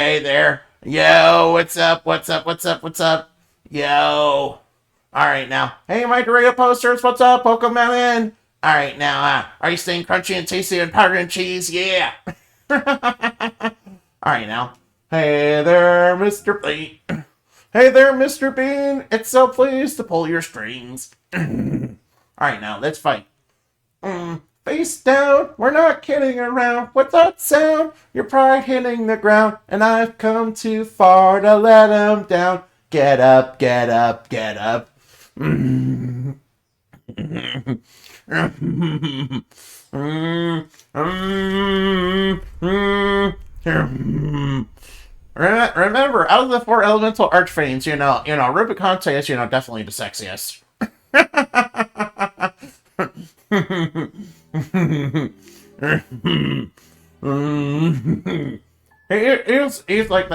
Hey there. Yo, what's up? What's up? What's up? What's up? Yo. Alright now. Hey, my Dorito posters, what's up? Welcome on in. Alright now, are you staying crunchy and tasty and powdered and cheese? Yeah. Alright now. Hey there, Mr. Bean. Hey there, Mr. Bean. It's so pleased to pull your strings. Alright now, let's fight. Face down, we're not kidding around. What's that sound? Your pride hitting the ground, and I've come too far to let 'em down. Get up, get up, get up. Remember, out of the four elemental archfiends, Rubicante is, definitely the sexiest. He's like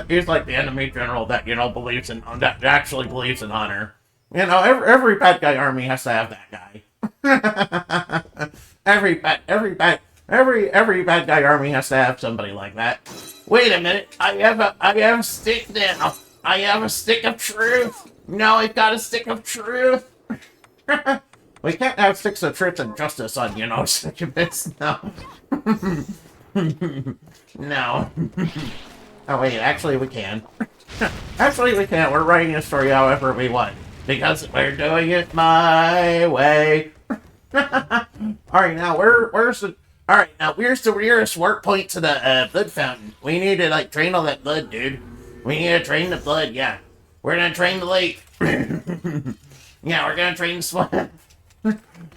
the enemy general that believes in that actually believes in honor. Every bad guy army has to have that guy. every bad guy army has to have somebody like that. Wait a minute, I have a stick now. I have a stick of truth. No, I've got a stick of truth. We can't have sticks of truth and justice on, such a bit. No. No. Oh, wait, actually we can. Actually we can. We're writing a story however we want. Because we're doing it my way. Alright, now, where's the nearest work point to the, blood fountain? We need to, drain all that blood, dude. We need to drain the blood, yeah. We're gonna drain the lake. Yeah, we're gonna drain the swamp.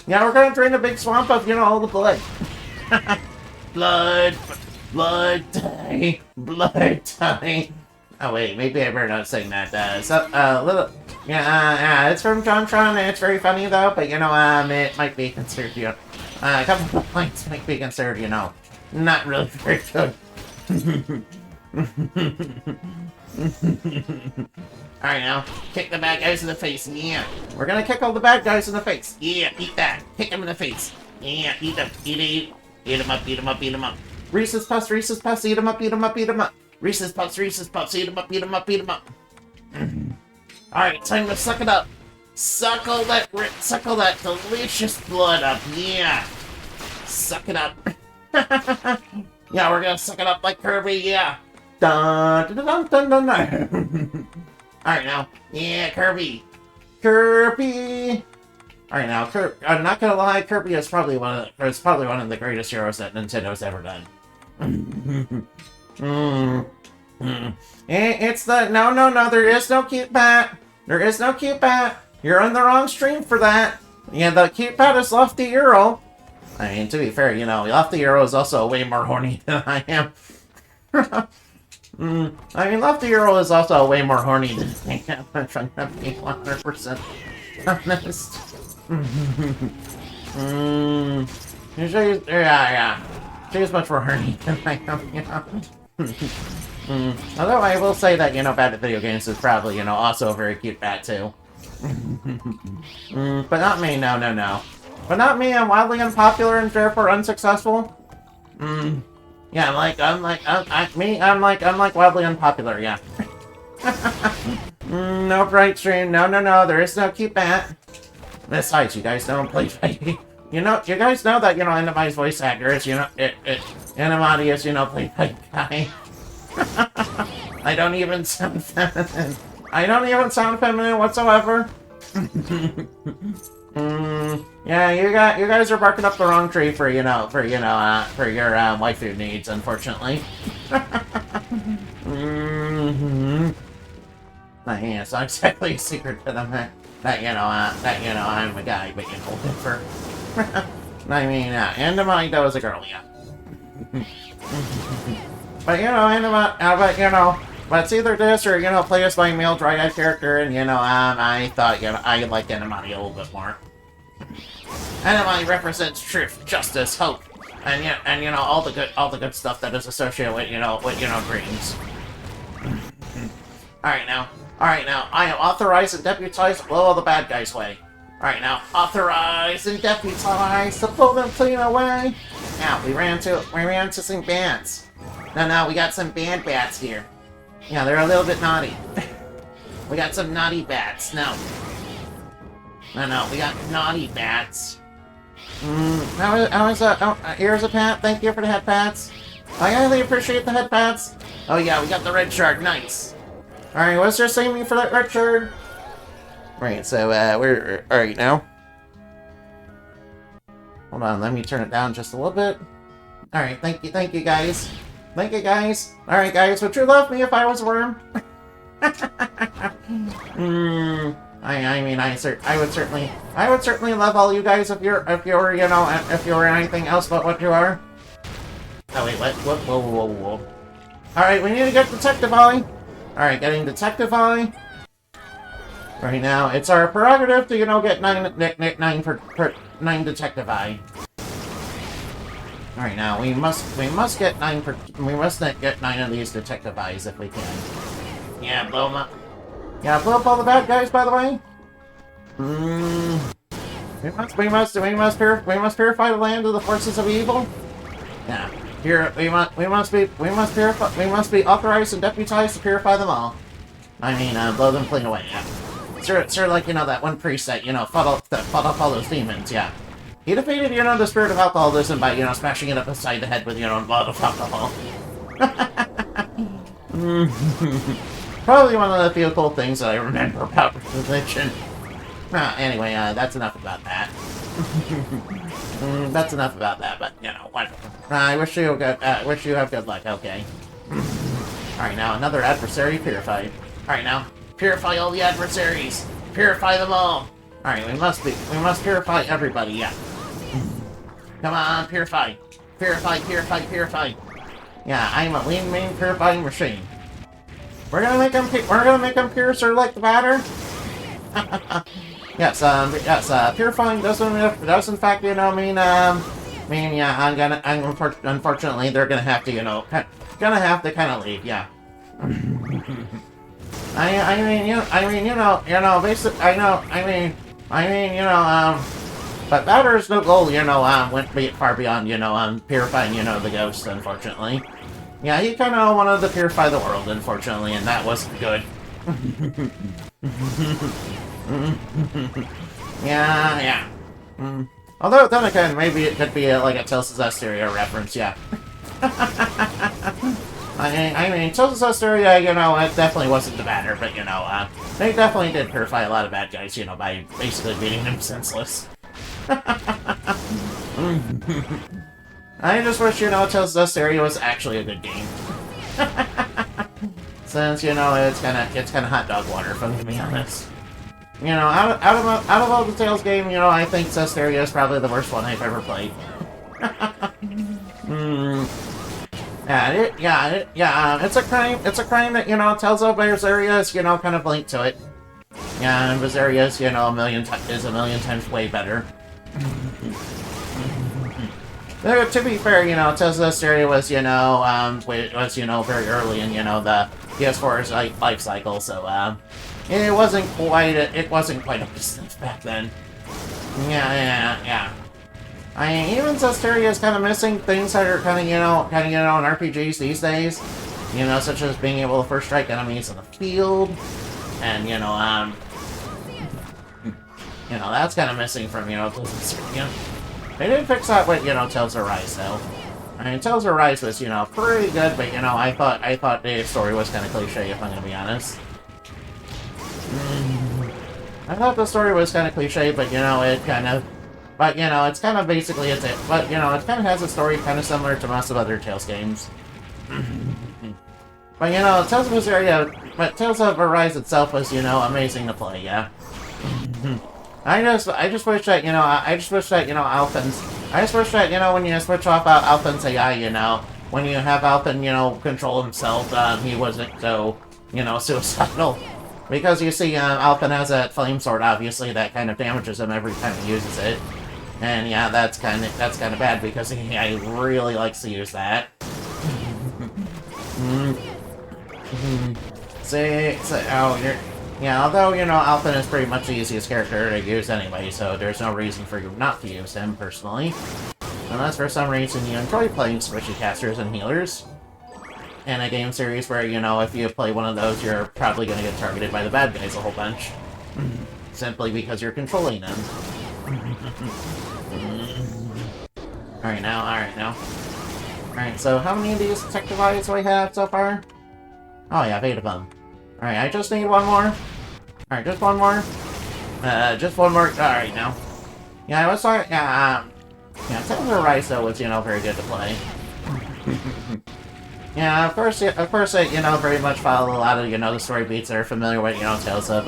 Yeah, we're gonna drain a big swamp of, all the blood. Blood tie. Oh wait, maybe I better not sing that. It's from John Tron, and it's very funny though, but it might be considered, a couple of points might be considered, not really very good. Alright now, kick the bad guys in the face, yeah. We're gonna kick all the bad guys in the face. Yeah, eat that. Kick them in the face. Yeah, eat them. Eat them up, eat them up, eat them up. Reese's Puffs, eat them up, eat them up, eat them up. Reese's Puffs, eat them up, eat them up, eat them up. Alright, time to suck it up. Suckle that delicious blood up, yeah. Suck it up. Yeah, we're gonna suck it up like Kirby, yeah. Dun, dun, dun, dun, dun, dun. Alright now. Yeah, Kirby. Alright now, I'm not gonna lie, Kirby is probably one of the greatest heroes that Nintendo's ever done. It's the no, there is no cute bat. There is no cute bat. You're on the wrong stream for that. Yeah, the cute bat is Lofty Earl. I mean, to be fair, Lofty Earl is also way more horny than I am. I mean, Lofty Earl is also way more horny than I am, if I'm gonna be 100% honest. She's much more horny than I am, Although I will say that, Bad at Video Games is probably, also a very cute bat, too. But not me, no. But not me, I'm wildly unpopular and therefore unsuccessful. Yeah, I'm like wildly unpopular, yeah. No bright stream, no, there is no cute bat. Besides, you guys don't play fighting. You guys know that, Animati's voice actor is, Animati is, played by Guy. I don't even sound feminine. I don't even sound feminine whatsoever. Yeah, you guys are barking up the wrong tree for your waifu needs, unfortunately. Yeah, it's not exactly a secret to them that I'm a guy, but whatever. I mean, Andamai though is a girl, yeah. But but it's either this or play as my male dry-eyed character, and I thought I liked Animati a little bit more. Animati represents truth, justice, hope, and all the good stuff that is associated with dreams. Alright now, I am authorized and deputized to blow all the bad guys away. Alright now, authorized and deputized to pull them clean away. Now we ran into some bats. No, we got some bad bats here. Yeah, they're a little bit naughty. We got some naughty bats. No. No, we got naughty bats. How is that? Oh, here's a pat. Thank you for the head pats. I highly appreciate the head pats. Oh yeah, we got the red shard. Nice. Alright, what's your saving for that red shard? Right, so, we're... Alright, now. Hold on, let me turn it down just a little bit. Alright, thank you guys. Thank you, guys. Alright, guys, would you love me if I was a worm? I mean, I would certainly love all you guys if you were, you know, if you were anything else but what you are. Oh, wait, what? Whoa. Alright, we need to get Detective Eye. Alright, getting Detective Eye. Right now, it's our prerogative to, you know, get 9 Detective Eye. Alright, now, we must get 9 of these Detective Eyes if we can. Yeah, blow them up. Yeah, blow up all the bad guys, by the way. We must purify the land of the forces of evil. Yeah. Here, we must be authorized and deputized to purify them all. I mean, blow them clean away, yeah. Sure, like, you know, that one priest that, you know, fought off all those demons, yeah. He defeated, you know, the spirit of alcoholism by, you know, smashing it up inside the head with, you know, a lot of alcohol. Probably one of the few cool things that I remember about religion. Anyway, that's enough about that. That's enough about that, but, you know, whatever. I wish you have good luck, okay. Alright, now, another adversary purified. Alright, now, purify all the adversaries! Purify them all! Alright, we must purify everybody, yeah. Come on, purify! Purify! Yeah, I'm a lean, mean, purifying machine. We're gonna make them pure, sort of like the batter? Yes, purifying does in fact, you know, unfortunately, they're gonna have to, you know, kind of leave, yeah. But Bowder's no goal, you know, went far beyond, you know, purifying, you know, the ghosts, unfortunately. Yeah, he kind of wanted to purify the world, unfortunately, and that wasn't good. Yeah. Although, then again, maybe it could be like a Tales of Zestiria reference, yeah. I mean, Tales of Zestiria, you know, it definitely wasn't the batter, but, you know, they definitely did purify a lot of bad guys, you know, by basically beating them senseless. I just wish, you know, Tales of Zestiria was actually a good game. Since, you know, it's kind of hot dog water, if I'm gonna be honest. You know, out of all the Tales game, you know, I think Zestiria is probably the worst one I've ever played. It's a crime that, you know, Tales of Berseria is, you know, kind of linked to it. Yeah, and Berseria is, you know, a million times way better. To be fair, you know, Tales of Zestiria was, you know, very early in, you know, the PS4's life cycle, so, it wasn't quite up to snuff back then. Yeah. I mean, even Zestiria is kind of missing things that are kind of, you know, in RPGs these days. You know, such as being able to first strike enemies in the field, and, you know, that's kind of missing from, you know, Zestiria. They did fix that with, you know, Tales of Arise, though. I mean, Tales of Arise was, you know, pretty good, but, you know, I thought the story was kind of cliche, if I'm gonna be honest. I thought the story was kind of cliche, but, you know, it's kind of basically it's it. But, you know, it kind of has a story kind of similar to most of other Tales games. But, you know, Tales of Arise itself was, you know, amazing to play, yeah. I just wish that, you know, when you switch off Alpin's AI, you know, when you have Alpin, you know, control himself, he wasn't so, you know, suicidal. Because, you see, Alpin has that flame sword, obviously, that kind of damages him every time he uses it. And, yeah, that's kind of bad, because he really likes to use that. Yeah, although, you know, Alpin is pretty much the easiest character to use anyway, so there's no reason for you not to use him, personally. Unless for some reason you enjoy playing squishy casters and healers. in a game series where, you know, if you play one of those, you're probably going to get targeted by the bad guys a whole bunch. Simply because you're controlling them. Alright now, alright now. Alright, so how many of these detective eyes do I have so far? Oh yeah, 8 of them. Alright, I just need one more. Alright, just one more. Just one more. Alright now. Yeah, I was sorry. Yeah, Tales of Arise though was, you know, very good to play. Yeah, of course, it, you know, very much followed a lot of, you know, the story beats that are familiar with, you know, Tales of,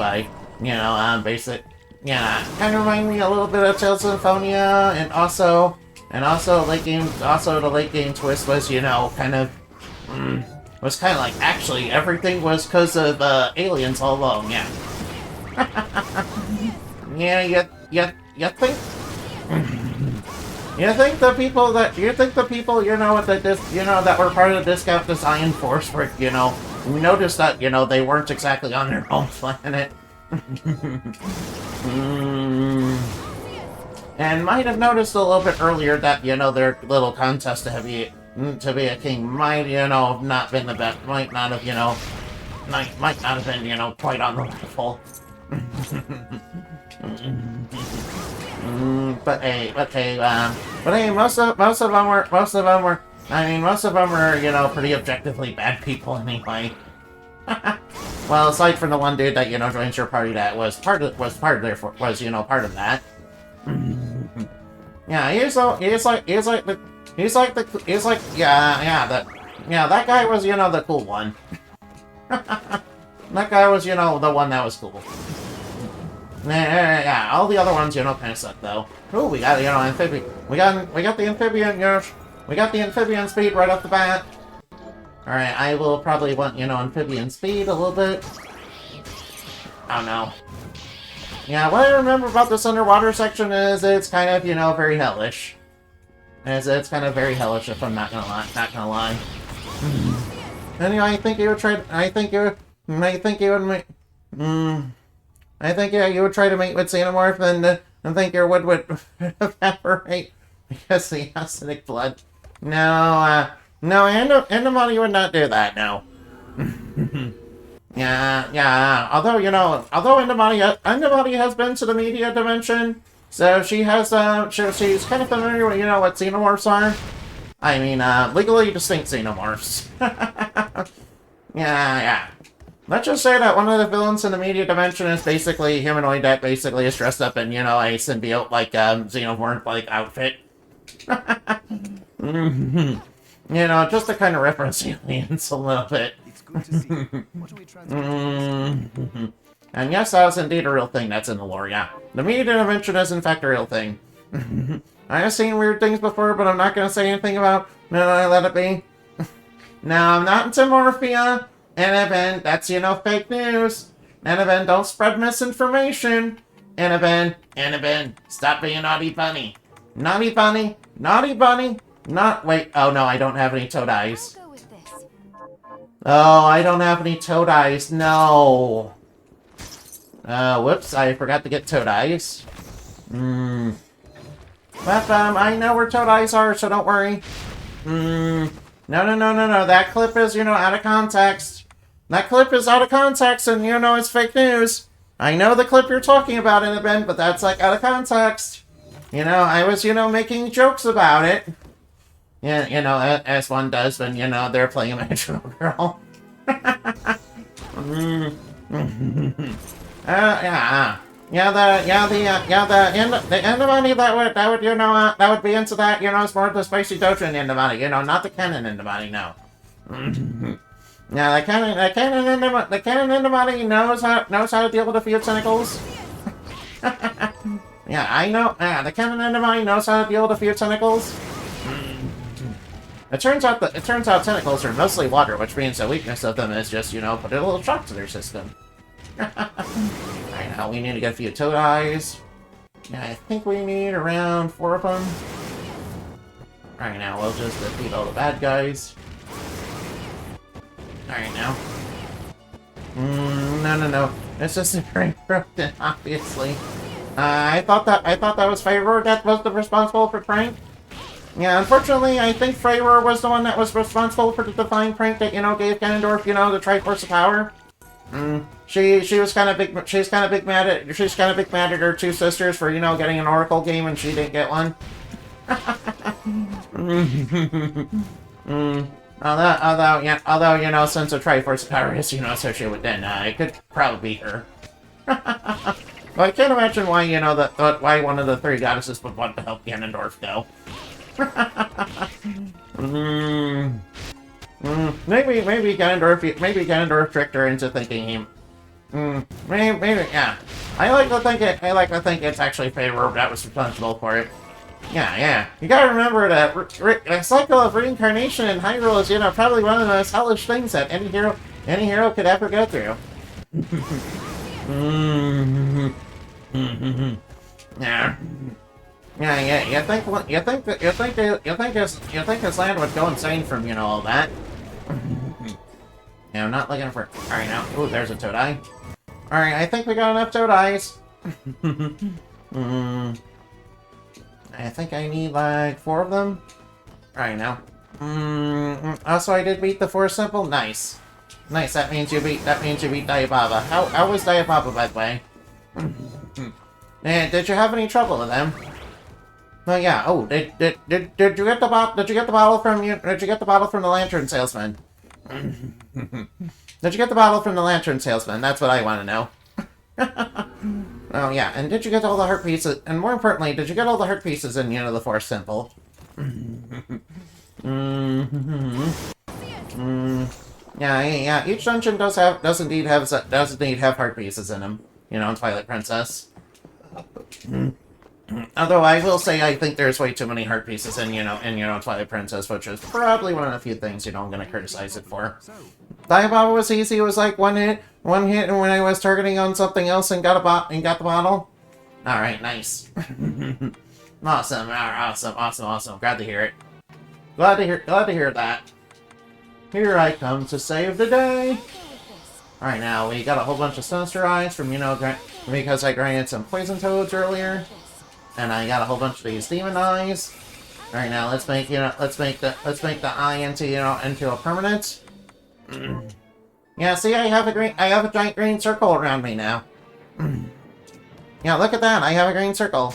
you know, basic, yeah, kind of remind me a little bit of Tales of Symphonia, and also the late game twist was, you know, kind of, was kind of like, actually, everything was because of, aliens all along, yeah. Yeah, you think? You think the people, you know, that were part of the Discount Design Force were, you know, we noticed that, you know, they weren't exactly on their own planet. And might have noticed a little bit earlier that, you know, their little contest to be a king might, you know, have not been the best, might not have, you know, might not have been, you know, quite on the level. But hey, most of them were, you know, pretty objectively bad people anyway. Well, aside from the one dude that, you know, joins your party that was part of that. Yeah, that guy was, you know, the cool one. That guy was, you know, the one that was cool. Yeah, all the other ones, you know, kind of suck though. Ooh, we got, you know, amphibian. We got the amphibian, you know, we got the amphibian speed right off the bat. Alright, I will probably want, you know, amphibian speed a little bit. Oh no. Yeah, what I remember about this underwater section is it's kind of, you know, very hellish. It's kind of very hellish, if I'm not gonna lie. Anyway, I think you would try to mate with Xenomorph and think your wood would evaporate because the acidic blood. No, Endemonic would not do that, no. Yeah, although Endemonic has been to the media dimension, so she has, she's kind of familiar with, you know, what Xenomorphs are. I mean, legally distinct Xenomorphs. Yeah. Let's just say that one of the villains in the media dimension is basically a humanoid that basically is dressed up in, you know, a symbiote-like, Xenomorph-like outfit. You know, just to kind of reference aliens a little bit. It's good to see. What are we transporting? And yes, that was indeed a real thing that's in the lore, yeah. The media dimension is in fact a real thing. I have seen weird things before, but I'm not going to say anything about... No, let it be. No, I'm not into Morphia. Annabelle, that's, you know, fake news. Annabelle, don't spread misinformation. Annabelle, stop being a naughty bunny. Naughty bunny, wait, oh no, I don't have any toad eyes. I'll go with this. Oh, I don't have any toad eyes, no. Whoops, I forgot to get toad eyes. But, I know where toad eyes are, so don't worry. No, that clip is, you know, out of context. That clip is out of context, and, you know, it's fake news. I know the clip you're talking about, Annabelle, but that's, like, out of context. You know, I was, you know, making jokes about it. Yeah, you know, as one does when, you know, they're playing Imaginal Girl. The Endemonic that would, you know, that would be into that, you know, it's more of the spicy Dojin Endemonic, you know, not the canon Endemonic, no. Yeah, the canon Endemonic knows how to deal with a few tentacles. Yeah, I know. Yeah, the canon Endemonic knows how to deal with a few tentacles. It turns out tentacles are mostly water, which means the weakness of them is just, you know, put a little shock to their system. Right now, we need to get a few toad eyes. Yeah, I think we need around 4 of them. Right now, we'll just defeat all the bad guys. Alright now. No. It's just very broken, obviously. I thought that was Favor that was the responsible for Frank. Yeah, unfortunately, I think Freyr was the one that was responsible for the divine prank that, gave Ganondorf, the Triforce of Power. She was kind of big. She's kind of big mad at her two sisters for getting an Oracle game and she didn't get one. Although since the Triforce of Power is associated with Den, it could probably be her. Well, I can't imagine why why one of the three goddesses would want to help Ganondorf though. Maybe Ganondorf tricked her into thinking him. Maybe, yeah. I like to think it's actually Feyre that was responsible for it. Yeah. You gotta remember that a cycle of reincarnation in Hyrule is, probably one of the most hellish things that any hero could ever go through. Yeah. You think his land would go insane from all that? I'm not looking for. All right now. Ooh, there's a Toadeye. All right, I think we got enough Toadeyes. I think I need like 4 of them. All right now. Also, I did beat the 4 simple. Nice. That means you beat Diababa. How was Diababa, by the way? And did you have any trouble with them? Well, yeah. Oh, did you get the bottle from the lantern salesman? Did you get the bottle from the lantern salesman? That's what I want to know. Oh yeah, and did you get all the heart pieces? And more importantly, did you get all the heart pieces in the 4 simple? Yeah. Each dungeon does indeed have heart pieces in them. In Twilight Princess. Although I will say I think there's way too many heart pieces in Twilight Princess, which is probably one of the few things I'm gonna criticize it for. Diababa was easy. It was like one hit, and when I was targeting on something else and got the bottle. All right, nice. Awesome. Glad to hear it. Glad to hear that. Here I come to save the day. All right, now we got a whole bunch of Sinister Eyes from because I granted some Poison Toads earlier. And I got a whole bunch of these demon eyes. All right, now let's make the eye into a permanent. Yeah, see, I have a giant green circle around me now. Yeah, look at that. I have a green circle.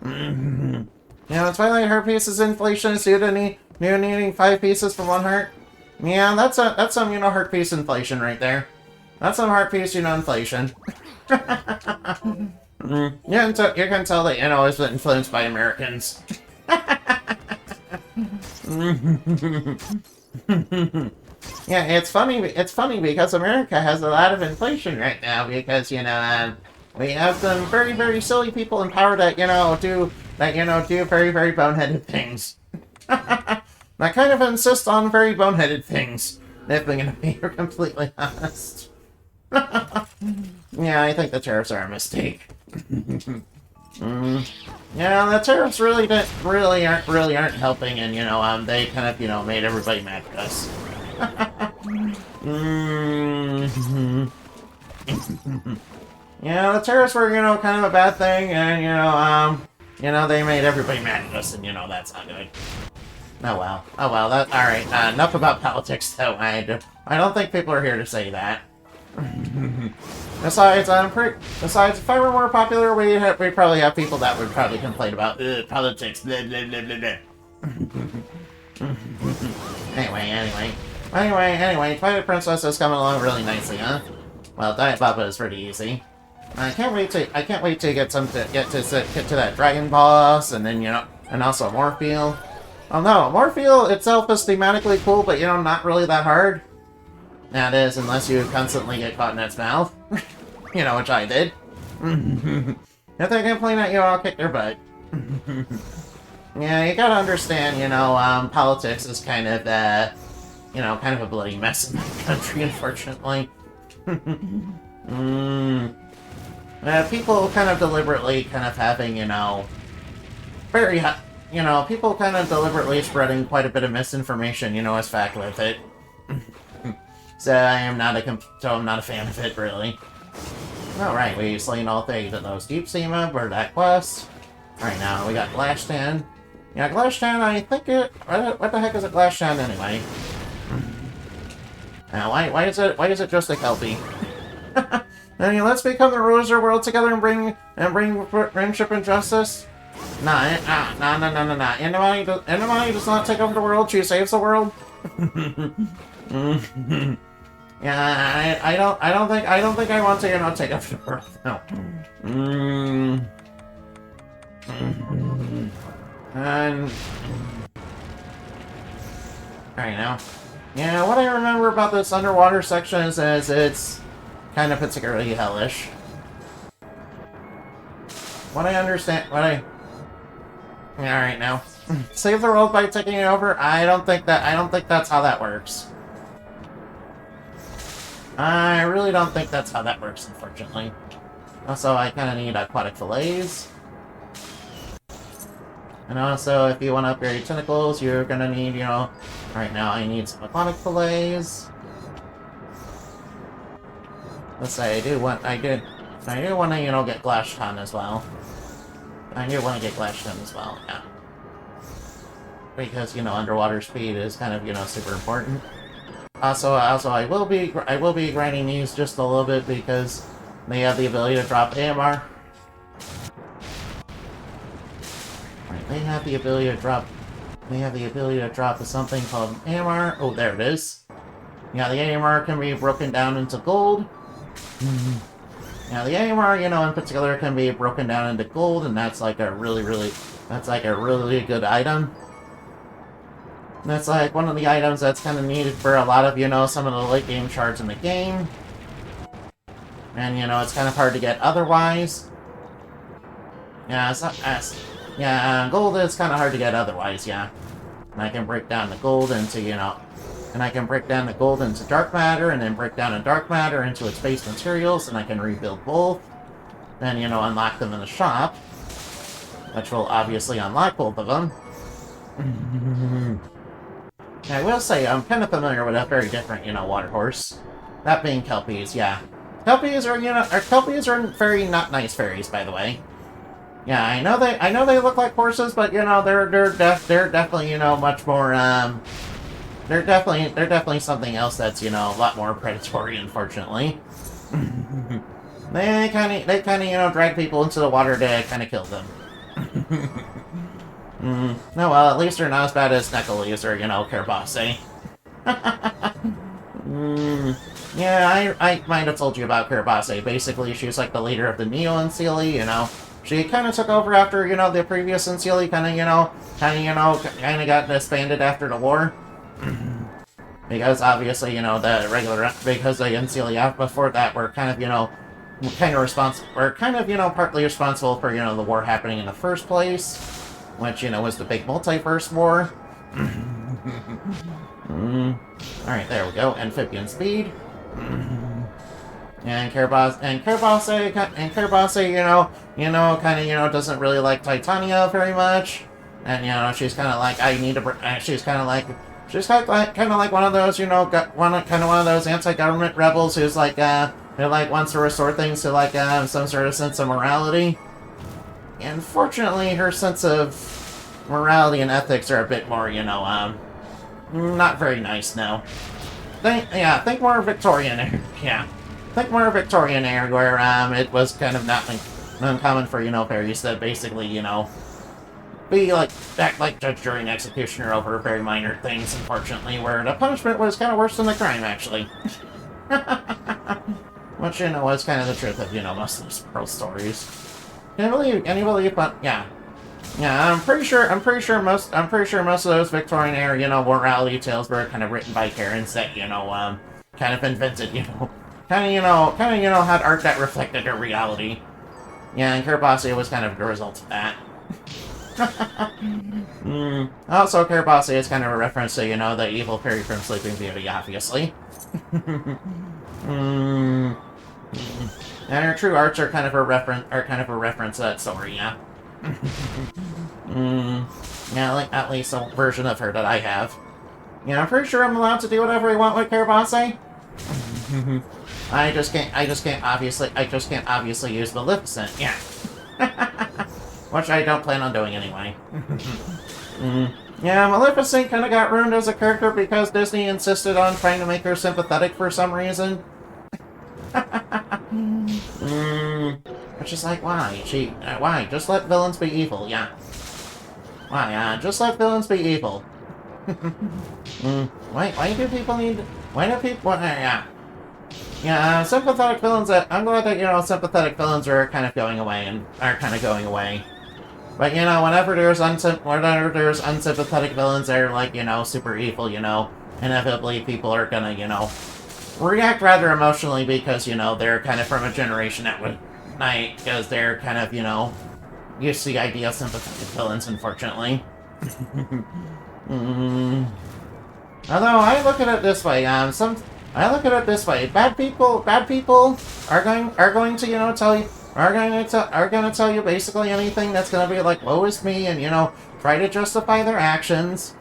Twilight heart pieces inflation is due to needing 5 pieces for 1 heart. Yeah, that's some heart piece inflation right there. That's some heart piece inflation. Yeah, so you can tell that it's influenced by Americans. Yeah, it's funny because America has a lot of inflation right now because we have some very, very silly people in power that do very, very boneheaded things. That kind of insist on very boneheaded things, if I'm gonna be completely honest. Yeah, I think the tariffs are a mistake. Yeah, the tariffs really aren't helping, and they kind of made everybody mad at us. Yeah, the tariffs were kind of a bad thing, and they made everybody mad at us, and that's not good. Oh well. All right. Enough about politics, though. I don't think people are here to say that. Besides, if I were more popular, we'd probably have people that would probably complain about politics. Blah, blah, blah, blah, blah. Anyway, Twilight Princess is coming along really nicely, huh? Well, Diababa is pretty easy. I can't wait to get to that dragon boss, and then and also Morpheal. Oh no, Morpheal itself is thematically cool, but not really that hard. That is, unless you constantly get caught in its mouth. Which I did. If they complain at you, I'll kick their butt. Yeah, you gotta understand, politics is kind of a bloody mess in my country, unfortunately. People kind of deliberately having, people kind of deliberately spreading quite a bit of misinformation, as fact with it. So I'm not a fan of it, really. Alright, we've slain all 3 of those Deep Sea for that quest. Alright, now we got Bloodstained. Yeah, Glashtan, I think it... What the heck is a Glashtan anyway? Why is it just a Kelpie? I mean, let's become the rulers of the world together and bring friendship and justice. Nah, Inamai does not take over the world, she saves the world. Yeah, I don't think I want to, you know, take over the world. No. And alright now. Yeah, what I remember about this underwater section is it's kind of particularly hellish. Alright now. Save the world by taking it over? I don't think that's how that works. I really don't think that's how that works, unfortunately. Also, I kind of need aquatic fillets. And also, if you want to upgrade your tentacles, you're gonna need, you know... Right now, I need some aquatic fillets. Let's say I do want to, you know, get Glashtan as well. I do want to get Glashtan as well, yeah. Because, you know, underwater speed is kind of, you know, super important. Also, I will be grinding these just a little bit because they have the ability to drop AMR. Right, they have the ability to drop something called AMR. Oh, there it is. Yeah, the AMR can be broken down into gold. Now, the AMR, you know, in particular, can be broken down into gold, and that's like a really good item. That's like one of the items that's kind of needed for a lot of, you know, some of the late game shards in the game. And, you know, it's kind of hard to get otherwise. Yeah, gold is kind of hard to get otherwise, yeah. And I can break down the gold into, you know, dark matter, and then break down the dark matter into its base materials, and I can rebuild both. Then, you know, unlock them in the shop. Which will obviously unlock both of them. I will say, I'm kind of familiar with a very different, you know, water horse. That being Kelpies, yeah. Kelpies are very not nice fairies, by the way. Yeah, I know they look like horses, but you know, they're definitely, you know, much more, they're definitely something else that's, you know, a lot more predatory, unfortunately. They kind of, you know, drag people into the water to kind of kill them. No, well, at least they're not as bad as Necrolese or, you know, Carbase. Yeah, I might have told you about Carbase. Basically, she was like the leader of the Neo Ancili, you know. She kind of took over after, you know, the previous Ancili kind of got disbanded after the war. Because obviously, you know, because the Ancili before that were kind of, you know, partly responsible for, you know, the war happening in the first place. Which, you know, was the big multiverse war. Alright, there we go. Amphibian speed. And Carbase, you know, kind of, you know, doesn't really like Titania very much. And, you know, she's kind of like, she's kind of like one of those, you know, one of those anti-government rebels who's like, who like wants to restore things to like, some sort of sense of morality. Unfortunately, her sense of morality and ethics are a bit more, you know, not very nice now. Think more Victorian era. Yeah. Think more Victorian era where, it was kind of not uncommon for, you know, fairies to basically, you know, act like judge, jury, and executioner over very minor things, unfortunately, where the punishment was kind of worse than the crime, actually. Which, you know, was kind of the truth of, you know, most of these pearl stories. Can you believe, but yeah. Yeah, I'm pretty sure most of those Victorian era, you know, morality tales were kind of written by Karens that, you know, kind of invented, you know, had art that reflected their reality. Yeah, and Carbase was kind of the result of that. Also, Carbase is kind of a reference to, you know, the evil fairy from Sleeping Beauty, obviously. And her true arts are kind of a reference to that story, yeah. Yeah, like, at least a version of her that I have. Yeah, I'm pretty sure I'm allowed to do whatever I want with Carbase. I just can't obviously use Maleficent, yeah. Which I don't plan on doing anyway. Yeah, Maleficent kind of got ruined as a character because Disney insisted on trying to make her sympathetic for some reason. Which is like, why? Why? Just let villains be evil, yeah. Why? Just let villains be evil. Why do people need... Why do people... yeah. Yeah, sympathetic villains... I'm glad that, you know, sympathetic villains are kind of going away, But, you know, whenever there's unsympathetic villains that are, like, you know, super evil, you know, inevitably people are gonna, you know, react rather emotionally because, you know, they're kind of from a generation that would... because they're kind of, you know, used to the idea of sympathetic villains, unfortunately. Although, I look at it this way, bad people are going to, you know, are going to tell you basically anything that's going to be like, woe is me, and, you know, try to justify their actions.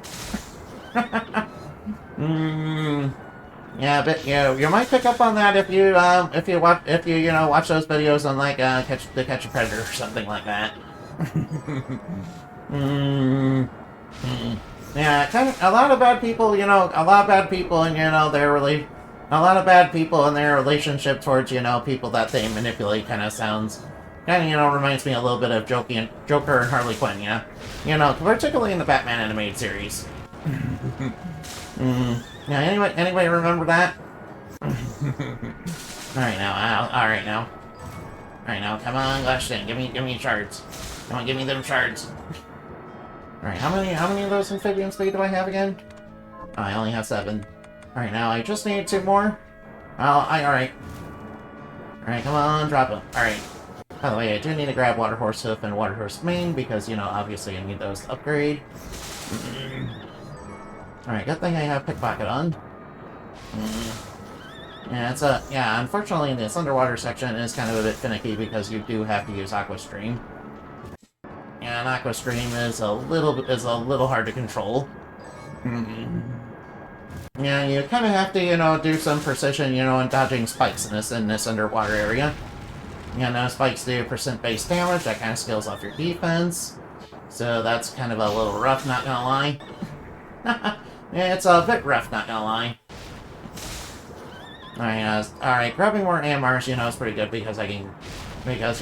Yeah, but, you know, you might pick up on that if you watch those videos on, like, Catch a Predator or something like that. Yeah, kind of, a lot of bad people, and, you know, a lot of bad people in their relationship towards, you know, people that they manipulate kind of, you know, reminds me a little bit of Joker and Harley Quinn, yeah? You know, particularly in the Batman animated series. Yeah, anybody remember that? Alright now, come on, Bloodstained, give me shards. Come on, give me them shards. Alright, how many of those amphibian speed do I have again? Oh, I only have 7. Alright, now I just need 2 more. Alright. Alright, come on, drop them. Alright. By the way, I do need to grab Waterhorse Hoof and Waterhorse Mane because, you know, obviously I need those to upgrade. Alright, good thing I have Pickpocket on. Yeah, unfortunately this underwater section is kind of a bit finicky because you do have to use Aqua Stream. Yeah, and Aqua Stream is a little hard to control. Yeah, you kind of have to, you know, do some precision, you know, in dodging spikes in this underwater area. You know, spikes do % base damage, that kind of scales off your defense. So that's kind of a little rough, not gonna lie. Yeah, it's a bit rough, not gonna lie. Alright, grabbing more AMRs, you know, is pretty good because you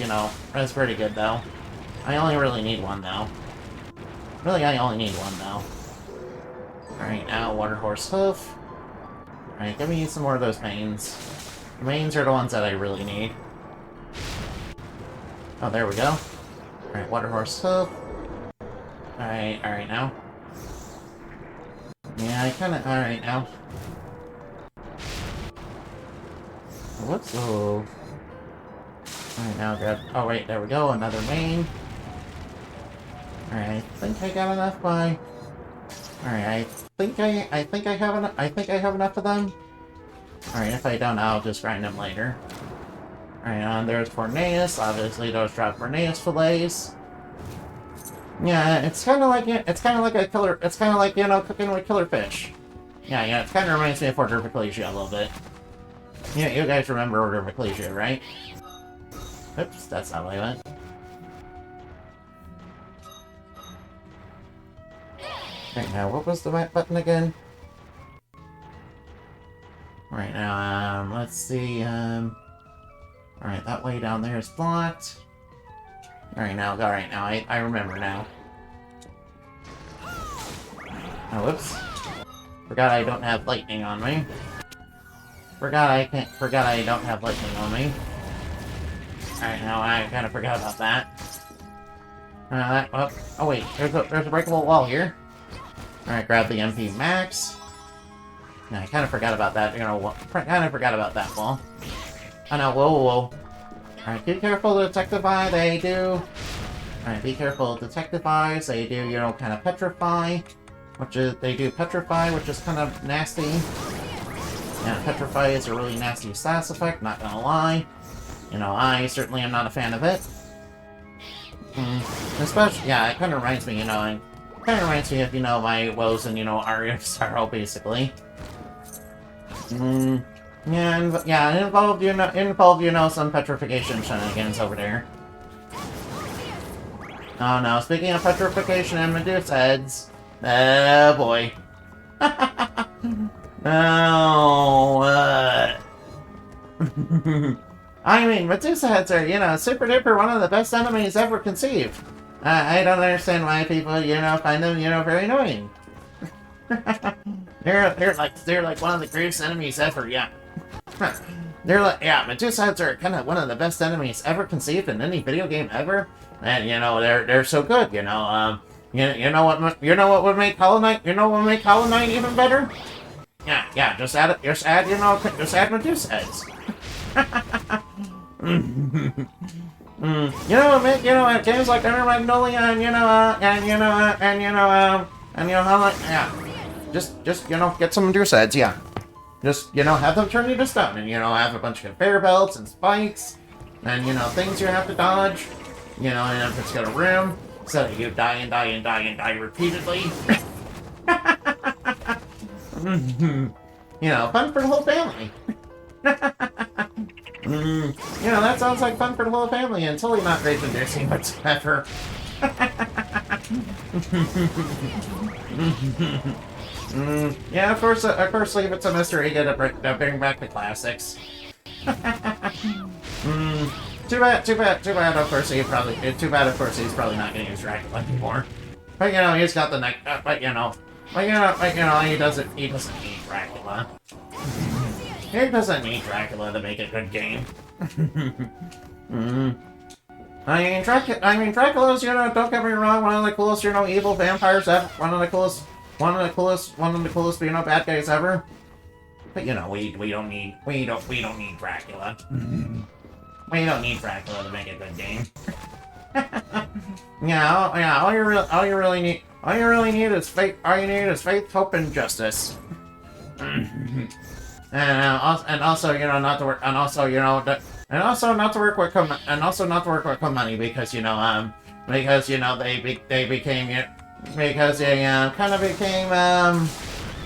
know, it's pretty good, though. I only really need one, though. I only need one, though. Alright, now Waterhorse Hoof. Alright, give me some more of those mains. The mains are the ones that I really need. Oh, there we go. Alright, Waterhorse Hoof. Alright now. Yeah, alright now. Whoops, oh. Alright, now grab... Oh, wait, there we go, another main. Alright, I think I got enough by... Alright, I think I have enough of them. Alright, if I don't, I'll just grind them later. Alright, there's Forneus. Obviously, those drop Forneus fillets. Yeah, it's kind of like you know, cooking with killer fish. Yeah, it kind of reminds me of Order of Ecclesia a little bit. Yeah, you guys remember Order of Ecclesia, right? Oops, that's not what I went. Right now, what was the right button again? Right now, let's see, Alright, that way down there is blocked. Alright, now, I remember now. Oh, whoops. Forgot I don't have lightning on me. Forgot I don't have lightning on me. Alright, now I kind of forgot about that. Oh wait, there's a breakable wall here. Alright, grab the MP Max. Yeah, I kind of forgot about that, you know, kind of forgot about that wall. Oh no, whoa. Alright, be careful, Detective Eye, they do... Alright, be careful, Detective Eyes, they do, you know, kind of petrify. They do petrify, which is kind of nasty. Yeah, petrify is a really nasty status effect, not gonna lie. You know, I certainly am not a fan of it. Especially, yeah, it kind of reminds me, you know, of, you know, my woes and, you know, Aria of Sorrow, basically. Yeah, it involved, you know, some petrification shenanigans over there. Oh no, speaking of petrification and Medusa heads. Oh boy. Oh, I mean, Medusa heads are, super duper one of the best enemies ever conceived. I don't understand why people, find them, very annoying. they're like one of the greatest enemies ever, yeah. Medusa heads are kind of one of the best enemies ever conceived in any video game ever. And, they're so good, you know what would make Hollow Knight, even better? Yeah, just add Medusa heads. Games like Under Magnolia just get some Medusa heads, yeah. Just, have them turn you to stone and, have a bunch of conveyor belts and spikes and, things you have to dodge, and if it's got a room, so that you die and die and die and die repeatedly. Fun for the whole family. That sounds like fun for the whole family until you're not rage-inducing whatsoever. Yeah, of course, leave it to Mr. Ega to bring back the classics. Too bad, of course, he's probably not going to use Dracula anymore. But, he's got the neck, he doesn't need Dracula. He doesn't need Dracula to make a good game. Dracula's, don't get me wrong, one of the coolest, evil vampires ever, one of the coolest, bad guys ever. But, we don't need Dracula. We don't need Dracula to make a good game. All you really need is faith. All you need is faith, hope, and justice. And also, not to work, and also not to work with money because they kind of became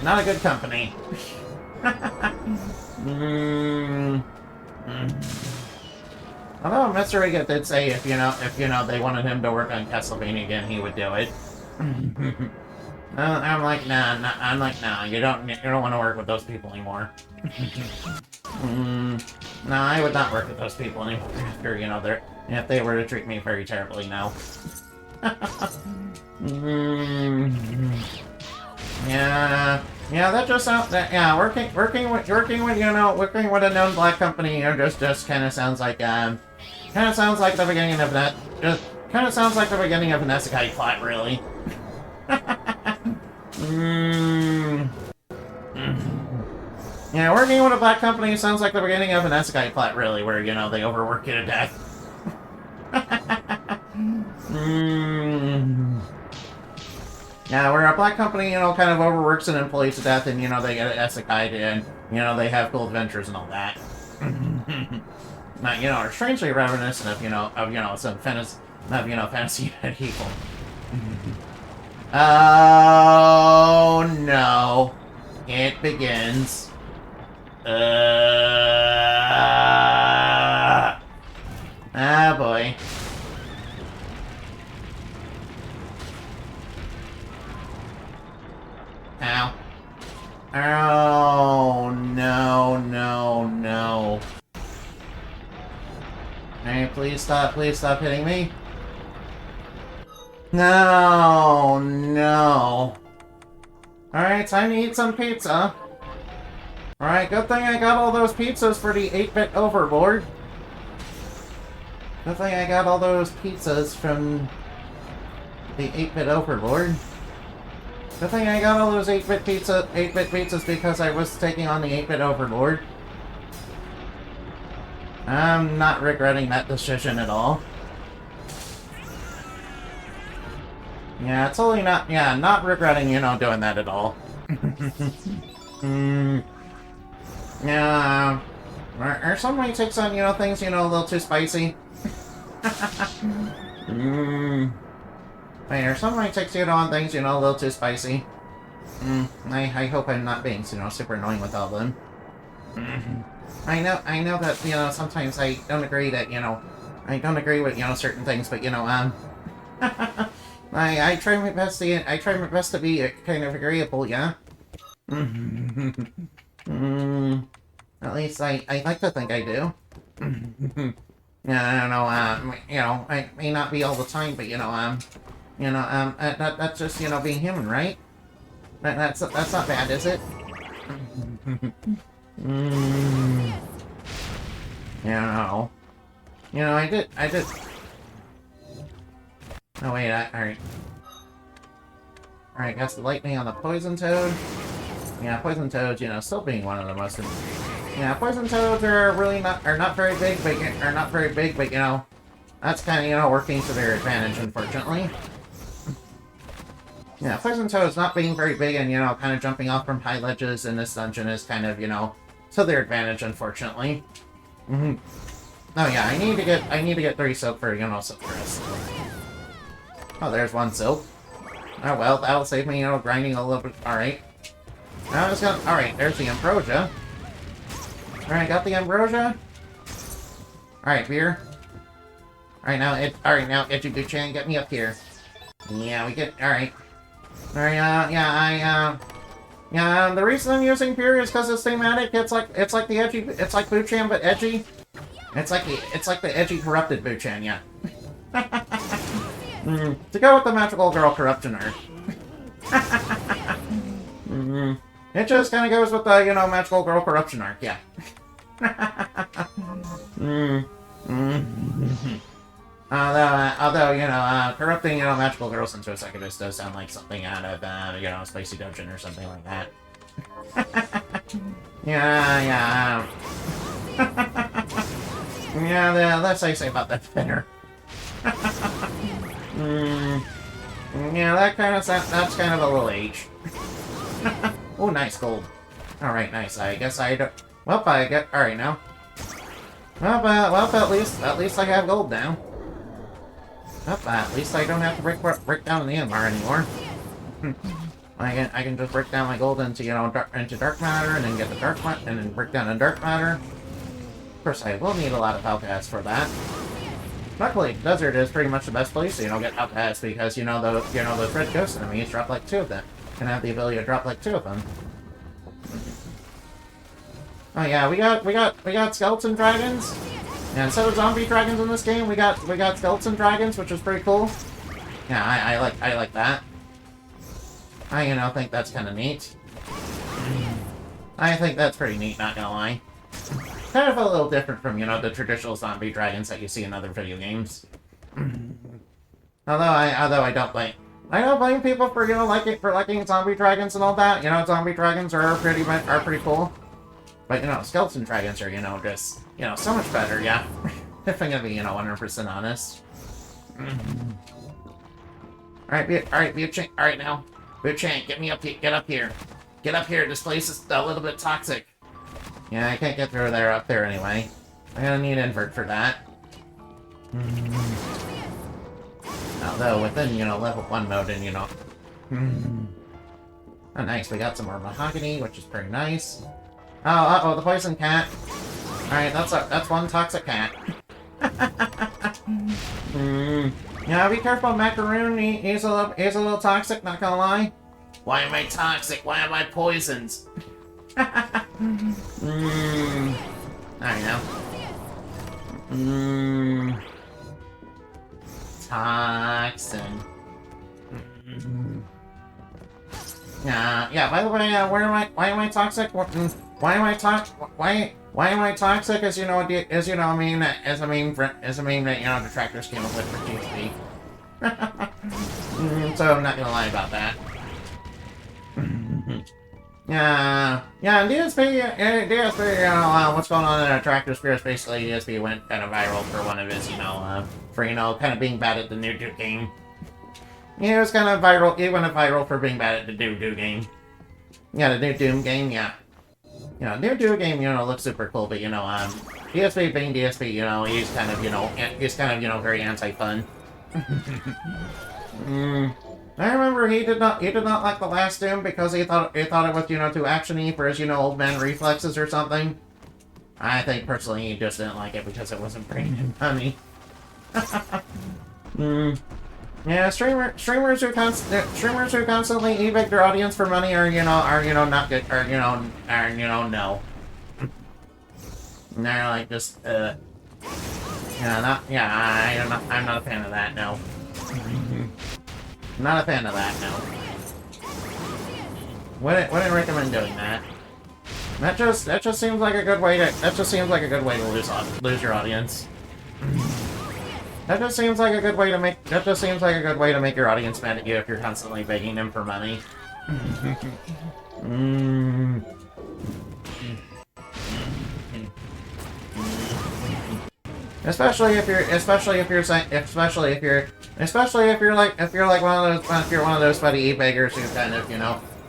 not a good company. Although Mr. Riga did say if they wanted him to work on Castlevania again, he would do it. I'm like, nah, you don't want to work with those people anymore. No, I would not work with those people anymore after, if they were to treat me very terribly now. Yeah, that just sounds, working with a known black company, just kind of sounds like, the beginning of that, kind of sounds like the beginning of an isekai plot, really. Yeah, working with a black company sounds like the beginning of an isekai plot, really, where, they overwork you to death. Yeah, where a black company, kind of overworks an employee to death, and, they get an isekai, and, they have cool adventures and all that. Now, are strangely reminiscent of, some fantasy people. Oh, no. It begins. Ah, boy. Ow. Oh, no. Hey, please stop hitting me. No. Alright, time to eat some pizza. Alright, good thing I got all those pizzas for the 8-bit overlord. Good thing I got all those pizzas from the 8-bit overlord. Good thing I got all those 8-bit pizzas because I was taking on the 8-bit overlord. I'm not regretting that decision at all. Yeah, totally not, not regretting, doing that at all. Yeah, or somebody takes on, things, a little too spicy. Wait, or somebody takes on things, a little too spicy. I hope I'm not being, super annoying with all of them. I know that, sometimes I don't agree that, I don't agree with, certain things, but, I try my best to be kind of agreeable, yeah. At least I like to think I do. Yeah, I don't know. You know, I may not be all the time, but that's just being human, right? That's not bad, is it? Yeah, no. I did. Oh wait, alright. Alright, got the lightning on the poison toad. Yeah, poison toads, still being one of the most. Yeah, poison toads are not very big, but that's kind of working to their advantage, unfortunately. Yeah, poison toads not being very big and kind of jumping off from high ledges in this dungeon is kind of to their advantage, unfortunately. Oh yeah, I need to get 3 silk for silk crest. Oh, there's 1 silk. Oh well, that'll save me grinding a little bit. All right. Now I was gonna. All right, there's the ambrosia. All right, got the ambrosia. All right, beer. All right, now Edgy Buchan, get me up here. Yeah, we get. All right. All right. Yeah. The reason I'm using beer is because it's thematic. It's like the edgy. It's like Buchan, but edgy. It's like the edgy corrupted Buchan. Yeah. To go with the magical girl corruption arc. It just kind of goes with the, magical girl corruption arc, yeah. Although, corrupting, magical girls into a secondist does sound like something out of, Spicy Dungeon or something like that. Yeah. Yeah, the less I say about that, the better. Yeah, that's kind of a little age. Oh, nice gold. Alright, nice. I guess I don't... Well, I get... Alright, now. Well, at least I have gold now. Well, at least I don't have to break down the MR anymore. I can just break down my gold into, into dark matter, and then get the dark matter, and then break down the dark matter. Of course, I will need a lot of Hellcats for that. Luckily, desert is pretty much the best place to, get Hellcats because, those red ghost enemies drop like 2 of them. Can have the ability to drop like 2 of them. Oh yeah, we got skeleton dragons. Yeah, instead of zombie dragons in this game, we got skeleton dragons, which is pretty cool. Yeah, I like that. I think that's kind of neat. I think that's pretty neat, not gonna lie. Kind of a little different from, the traditional zombie dragons that you see in other video games. Although I don't blame people for, liking zombie dragons and all that. Zombie dragons are pretty cool. But, skeleton dragons are, just, so much better, yeah. If I'm gonna be, 100% honest. Alright, alright now. Buchan, get up here. Get up here, this place is a little bit toxic. Yeah, I can't get through there up there anyway. I'm gonna need invert for that. Although, within, level 1 mode and, Oh, nice, we got some more mahogany, which is pretty nice. Oh, uh-oh, the poison cat. Alright, that's 1 toxic cat. Yeah, be careful, Macaroon. He's a little toxic, not gonna lie. Why am I toxic? Why am I poisoned? I know. Toxin. Yeah, by the way, why am I toxic? Why am I toxic? As a meme that, detractors came up with for TXP. So I'm not gonna lie about that. Yeah, and DSP, what's going on in Attractor Spirits? Basically, DSP went kind of viral for one of his, for, kind of being bad at the new Duke game. He was kind of viral, he went viral for being bad at the new game. Yeah, the new Doom game, yeah. New Doom game, looks super cool, but, DSP being DSP, he's kind of, very anti-fun. I remember he did not like the last Doom because he thought it was, too actiony for his, old man reflexes or something. I think personally he just didn't like it because it wasn't bringing him money. Yeah, streamers who constantly evict their audience for money are not good, no. And they're like just I'm not a fan of that, no. Not a fan of that, no. Wouldn't recommend doing that. That just seems like a good way to lose your audience. That just seems like a good way to make your audience mad at you if you're constantly begging them for money. Especially if you're like one of those funny e-beggars who kind of,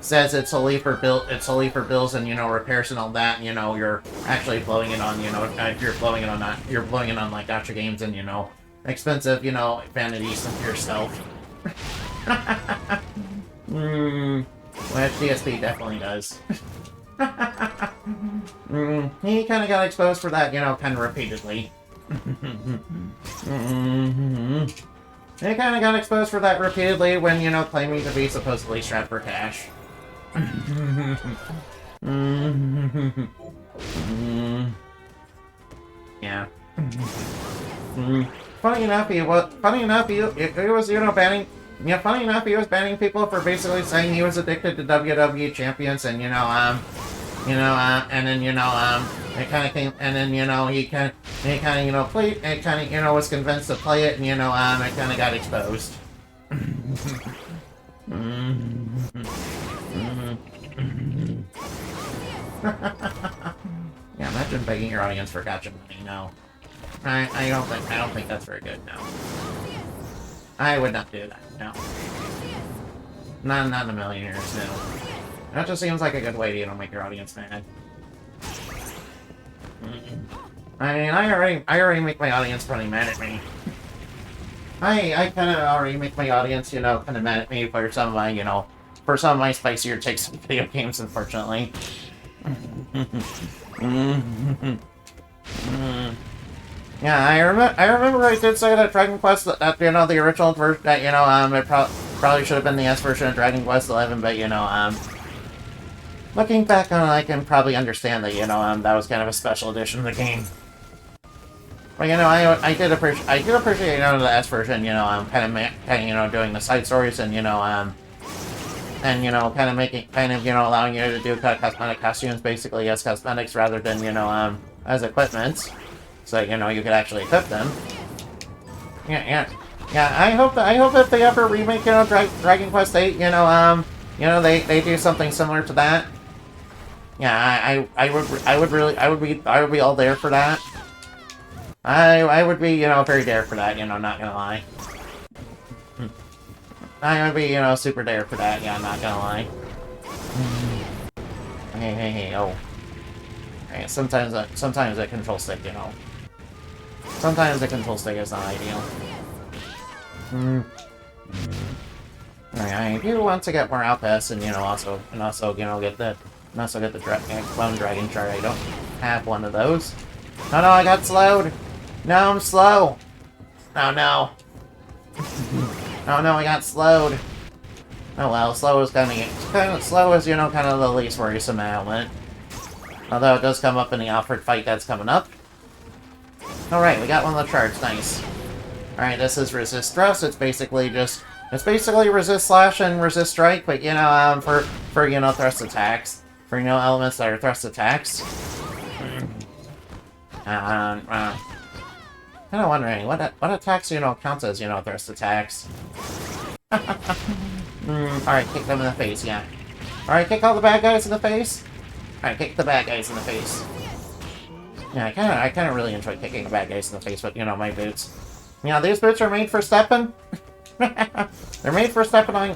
says it's solely for bills and, repairs and all that, and, you're actually blowing it on, if you're blowing it on like gacha games and, expensive, vanities of yourself. Which DSP definitely does. He kind of got exposed for that, kind of repeatedly. He kind of got exposed for that repeatedly when, claiming to be supposedly strapped for cash. Yeah. Funny enough, he was banning people for basically saying he was addicted to WWE champions, and and then it kind of came, and then he kind of played, it kind of was convinced to play it, and it kind of got exposed. Yeah, imagine begging your audience for gacha money. No, I don't think that's very good. No, I would not do that. No, not in a million years. No, that just seems like a good way to make your audience mad. I mean, I already make my audience pretty mad at me. I kind of already make my audience, kind of mad at me for some of my spicier takes on video games, unfortunately. Yeah, I remember I did say that Dragon Quest, that, the original version, that, it probably should have been the S version of Dragon Quest 11, but, looking back on it, I can probably understand that, that was kind of a special edition of the game. But, I did appreciate, the S version, kind of, doing the side stories and, allowing you to do cosmetic costumes basically as cosmetics rather than, as equipment. So, you could actually equip them. Yeah, I hope if they ever remake, Dragon Quest 8, they do something similar to that. Yeah, I would be all there for that. I would be, very there for that, not gonna lie. I would be, super there for that, yeah, not gonna lie. Hey, oh. Hey, sometimes a control stick, Sometimes the control stick is not ideal. I do want to get more outposts and, also get the clone dragon chart. I don't have one of those. Oh no, I got slowed! No, I'm slow! Oh no. Oh no, I got slowed. Oh well, slow is kind of the least worrisome element. Although it does come up in the Alfred fight that's coming up. Alright, we got one of the charts, nice. Alright, this is resist thrust. It's basically resist slash and resist strike, but for thrust attacks. For elements that are thrust attacks. Kind of wondering what attacks counts as thrust attacks. Alright, kick them in the face, yeah. Alright, kick all the bad guys in the face. Alright, kick the bad guys in the face. Yeah, I kind of really enjoy kicking the bad guys in the face with, my boots. These boots are made for stepping. They're made for stepping on.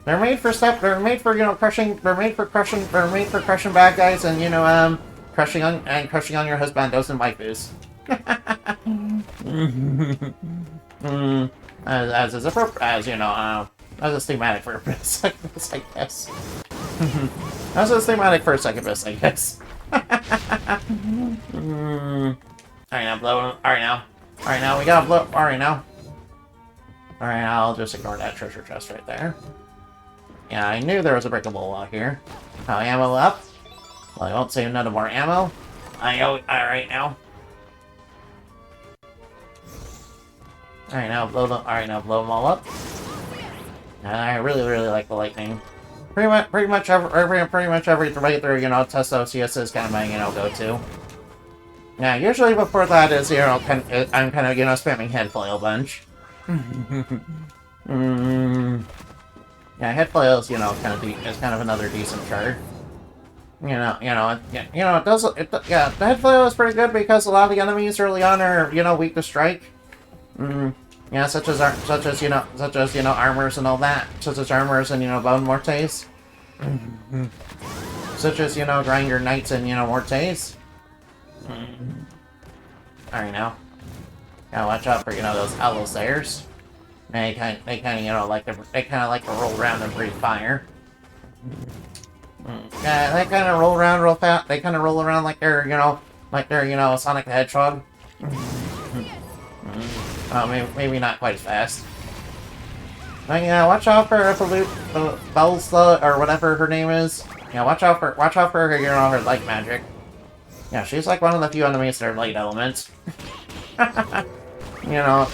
They're made for crushing. They're made for crushing bad guys and crushing on your husbandos and waifus. As a thematic for a succubus, I guess. As a thematic for a succubus, I guess. Alright, now blow. Alright now, we gotta blow. Alright now. Alright, I'll just ignore that treasure chest right there. Yeah, I knew there was a breakable wall here. Oh, ammo up? Well, I won't save none more ammo. Alright now. Alright, now blow them. Alright, now blow them all up. I really like the lightning. Pretty much every way through, you know, test OCS is kind of my, you know, go-to. Yeah, usually before that is, you know, I'm kind of, you know, spamming head flail a bunch. Yeah, head flail is, you know, kind of another decent card. Yeah, the head flail is pretty good because a lot of the enemies early on are, you know, weak to strike. Yeah, such as armors and all that, such as armors and, you know, bone mortes. Such as, you know, grinder knights and, you know, mortes. Alright now. Gotta watch out for, you know, those Allosaurs. They kind of, you know, like to roll around and breathe fire. Yeah, they kind of roll around real fast. They kind of roll around like they're, you know, Sonic the Hedgehog. Oh, maybe not quite as fast. But yeah, watch out for Belsa or whatever her name is. Yeah, watch out for her, you know, her light magic. Yeah, she's like one of the few enemies that are light elements. You know,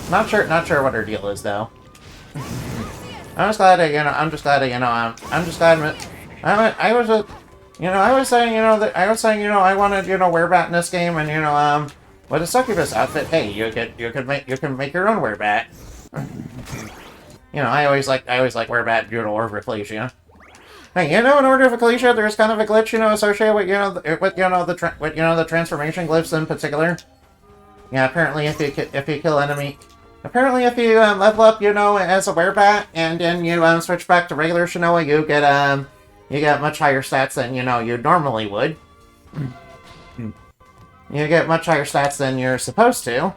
not sure what her deal is though. I was saying, you know, I wanted, you know, werebat in this game, and, you know, with a succubus outfit, hey, you can make your own werebat. You know, I always like werebat due to Order of Ecclesia. Hey, you know, in Order of Ecclesia, there's kind of a glitch, you know, associated with, the transformation glyphs in particular. Yeah, apparently if you kill enemy. Apparently, if you level up, you know, as a werebat, and then you switch back to regular Shinoa, you get much higher stats than, you know, you normally would. You get much higher stats than you're supposed to.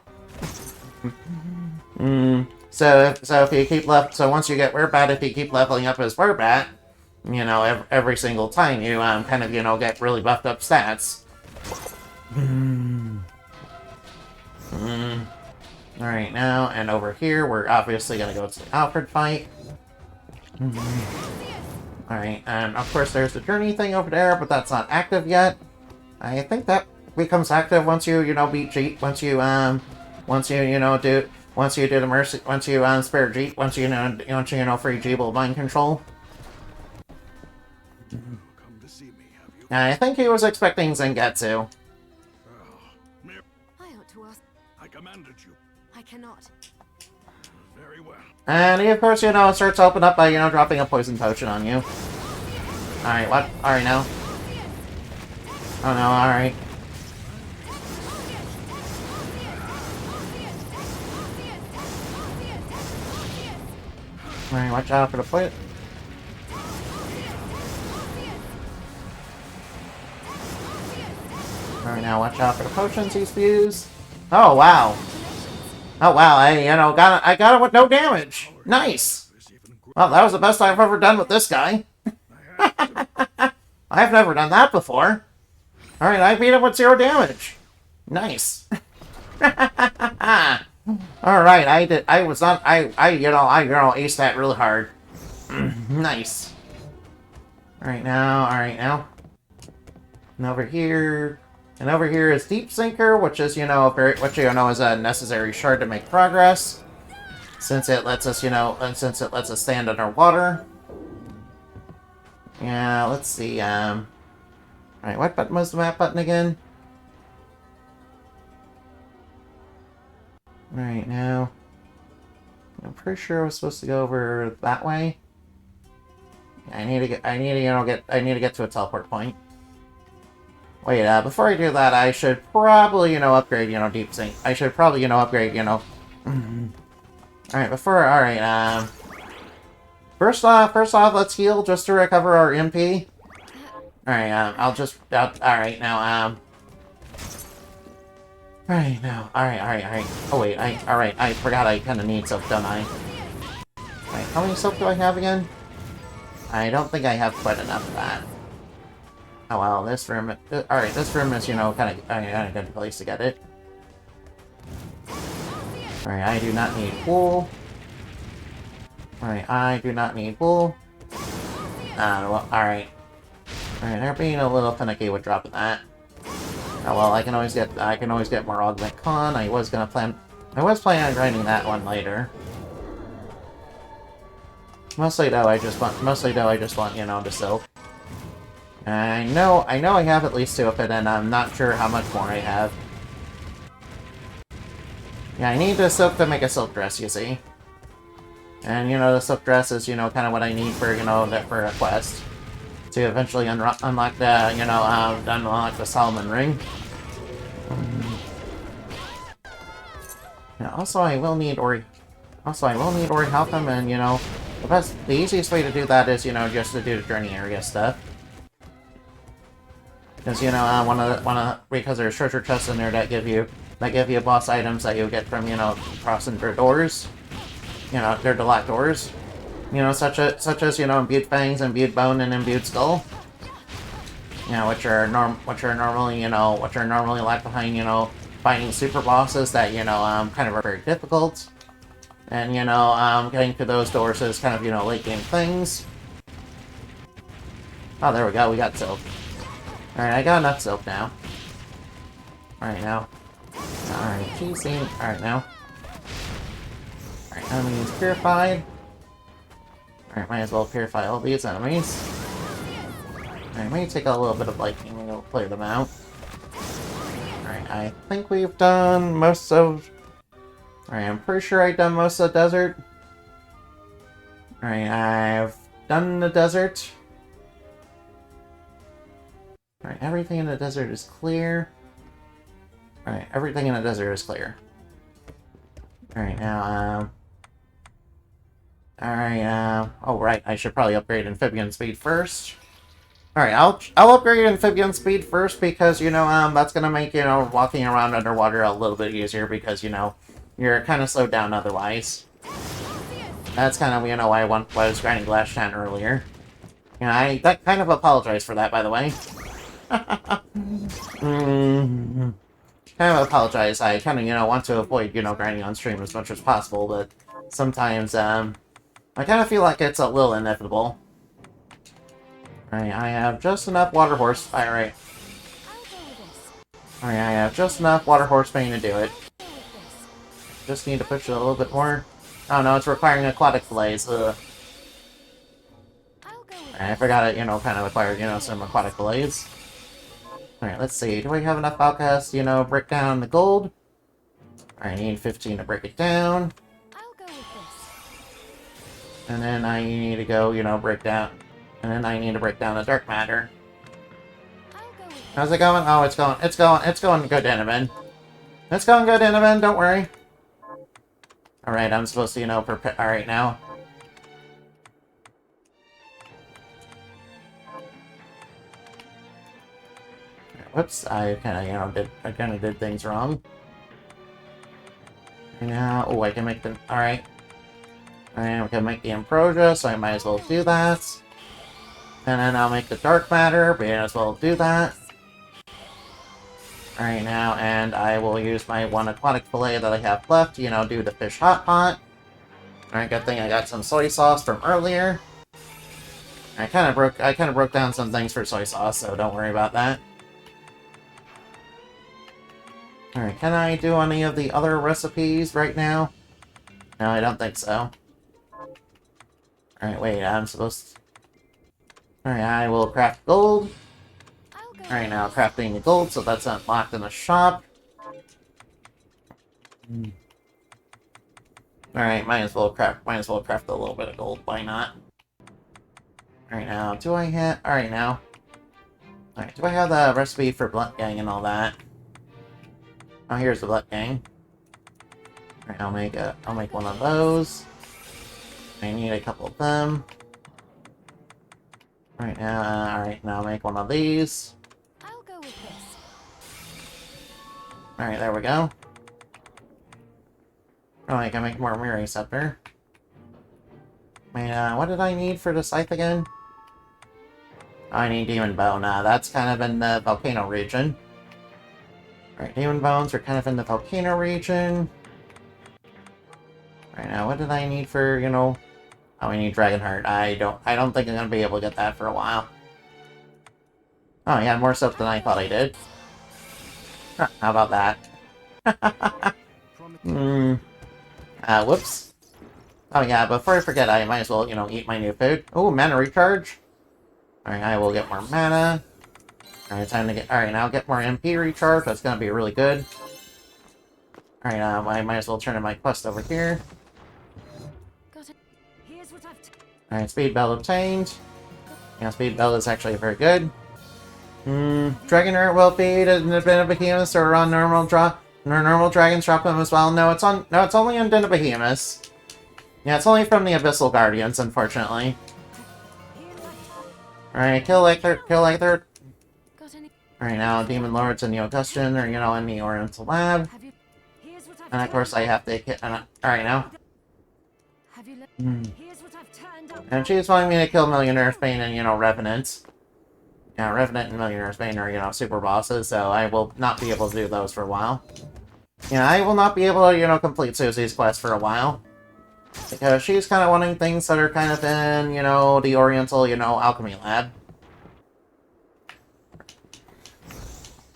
So if you keep so once you get werebat, if you keep leveling up as werebat, you know, every single time you kind of, you know, get really buffed up stats. Alright, now, and over here, we're obviously gonna go to the Alfred fight. Alright, and of course there's the journey thing over there, but that's not active yet. I think that becomes active once you, you know, beat Jeet, once you do the mercy, once you, spare Jeet, once you know, free Jeeble mind control. Come to see me, have you? I think he was expecting Zangetsu. I ought to ask. I commanded you. I cannot. Very well. And he, of course, you know, starts to open up by, you know, dropping a poison potion on you. Alright, what? Alright, now. Oh, no, alright. Alright, watch out for the foot. Alright, now watch out for the potions he spews. Oh, wow. Oh, wow, I got it with no damage. Nice. Well, that was the best I've ever done with this guy. I've never done that before. Alright, I beat him with 0 damage. Nice. Alright, I aced that really hard. Nice. Alright now. And over here is Deep Sinker, which is, you know, is a necessary shard to make progress. Since it lets us, you know, stand underwater. Yeah, let's see, alright, what button was the map button again? Alright, now. I'm pretty sure I was supposed to go over that way. I need to get to a teleport point. Wait, before I do that, I should probably, you know, upgrade, you know, Deep Sink. I should probably, you know, upgrade, you know. Alright, first off, let's heal just to recover our MP. Alright, alright, now, alright. Oh, wait, I forgot I kind of need soap, don't I? Alright, how many soap do I have again? I don't think I have quite enough of that. Oh, well, this room... Alright, this room is, you know, kind of a good place to get it. Alright, I do not need wool. Alright, I do not need wool. Well, alright. Alright, they're being a little finicky with dropping that. Oh well, I can always get more augment con. I was planning on grinding that one later. Mostly though, I just want, you know, the silk. I know I have at least 2 of it, and I'm not sure how much more I have. Yeah, I need the silk to make a silk dress, you see. And, you know, the silk dress is, you know, kind of what I need for, you know, for a quest. To eventually unlock the, you know, unlock the Solomon Ring. Yeah, also, I will need Ori Haltham, and, you know, the easiest way to do that is, you know, just to do the journey area stuff. Because, you know, because there's treasure chests in there that give you boss items that you get from, you know, crossing their doors. You know, their locked doors. You know, such as, you know, Imbued Fangs, Imbued Bone, and Imbued Skull. You know, which are normally left behind, you know, fighting super bosses that, you know, kind of are very difficult. And, you know, getting to those doors is kind of, you know, late game things. Oh, there we go, we got silk. Alright, I got enough silk now. Alright, now. Alright, cheesy. Alright, now. Alright, enemies purified. Alright, might as well purify all these enemies. Alright, may take a little bit of lightning and we'll clear them out. Alright, I think we've done most of... Alright, I'm pretty sure I've done most of the desert. Alright, I've done the desert. Alright, everything in the desert is clear. Alright, everything in the desert is clear. Alright, now, oh right, I should probably upgrade amphibian speed first. Alright, I'll upgrade amphibian speed first because, you know, that's gonna make, you know, walking around underwater a little bit easier because, you know, you're kind of slowed down otherwise. That's kind of, you know, why I was grinding Glass Shan earlier. You know, I kind of apologize for that, by the way. Kind of apologize. I kind of, you know, want to avoid, you know, grinding on stream as much as possible, but sometimes, I kind of feel like it's a little inevitable. Alright, I have just enough water horse. Alright. Alright, I have just enough water horse pain to do it. Just need to push it a little bit more. Oh no, it's requiring aquatic fillets. Ugh. Alright, I forgot it, you know, kind of required, you know, some aquatic fillets. Alright, let's see. Do I have enough outcasts to, you know, break down the gold? Alright, I need 15 to break it down. And then I need to go, you know, break down. And then I need to break down the dark matter. How's it going? Oh, it's going good, Inoven. It's going good, Inoven, don't worry. Alright, I'm supposed to, you know, prepare. Alright, now. Whoops, I kind of did things wrong. And now, oh, I can make the, alright. Alright, I can make the ambrosia, so I might as well do that. And then I'll make the dark matter, but I might as well do that. Alright, now, and I will use my one aquatic fillet that I have left, you know, do the fish hot pot. Alright, good thing I got some soy sauce from earlier. I kind of broke down some things for soy sauce, so don't worry about that. Alright, can I do any of the other recipes right now? No, I don't think so. Alright, wait, I'm supposed to... Alright, I will craft gold. Alright, now crafting the gold, so that's unlocked in the shop. Alright, might as well craft a little bit of gold, why not? Alright, now, do I have... Alright, now. Alright, do I have the recipe for Blunt Gang and all that? Oh, here's the Blunt Gang. Alright, I'll make one of those. I need a couple of them. Alright, now I'll make one of these. I'll go with this. Alright, there we go. Oh, I can make more Mirror Scepter. Wait, what did I need for the scythe again? Oh, I need Demon Bone. That's kind of in the volcano region. Alright, Demon Bones are kind of in the volcano region. Right now, what did I need for, you know... Oh, we need Dragonheart. I don't think I'm gonna be able to get that for a while. Oh, yeah, more soap than I thought I did. Huh, how about that? Hmm. Whoops. Oh, yeah, before I forget, I might as well, you know, eat my new food. Oh, mana recharge. Alright, I will get more mana. Alright, time to get... Alright, now get more MP recharge. That's gonna be really good. Alright, I might as well turn in my quest over here. Got it. Here's what I've Alright, Speed Bell obtained. Yeah, Speed Bell is actually very good. Dragonheart will be in the Den of Behemoths or on normal dragons drop them as well. No, it's only on Den of Behemoths. Yeah, it's only from the Abyssal Guardians, unfortunately. Alright, kill Licthert. got any. Alright, now Demon Lords and the Augustin are, you know, in the Oriental Lab. Have you? Here's what I've And of course I have to get... Alright, now. Have you? Here's what I've turned up. And she's wanting me to kill Millionaire's Bane and, you know, Revenant. Yeah, Revenant and Millionaire's Bane are, you know, super bosses, so I will not be able to do those for a while. Yeah, I will not be able to, you know, complete Susie's quest for a while. Because she's kind of wanting things that are kind of in, you know, the Oriental, you know, Alchemy Lab.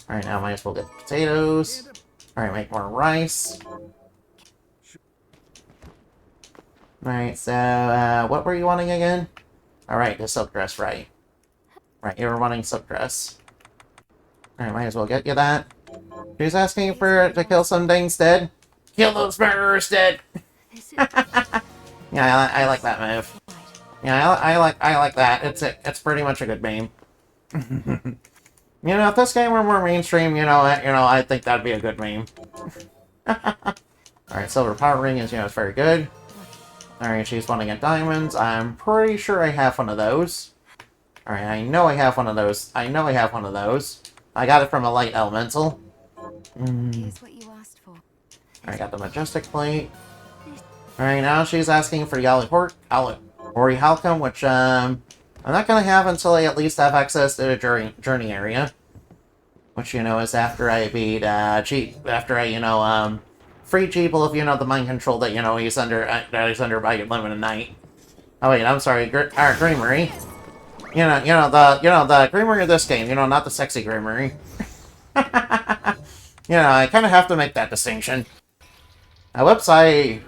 Alright, now I might as well get potatoes. Alright, make more rice. Alright, so, what were you wanting again? Alright, the silk dress, right. Right, you were wanting silk dress. Alright, might as well get you that. She's asking for to kill some things dead. Kill those murderers dead! Yeah, I like that move. Yeah, I like that. It's pretty much a good meme. You know, if this game were more mainstream, I think that'd be a good meme. Alright, Silver Power Ring is, it's very good. Alright, she's wanting a diamonds. I'm pretty sure I have one of those. Alright, I know I have one of those. I got it from a light elemental. Here's what you asked for. Alright, got the Majestic Plate. Alright, now she's asking for the Orichalcum, which, I'm not gonna have until I at least have access to the journey area. Which, is after I beat, free Jeeble of, the mind control that, he's under by Limited Night. Oh wait, I'm sorry, Greenery. The Greenery of this game, not the sexy Greenery. I kind of have to make that distinction. Whoops, oh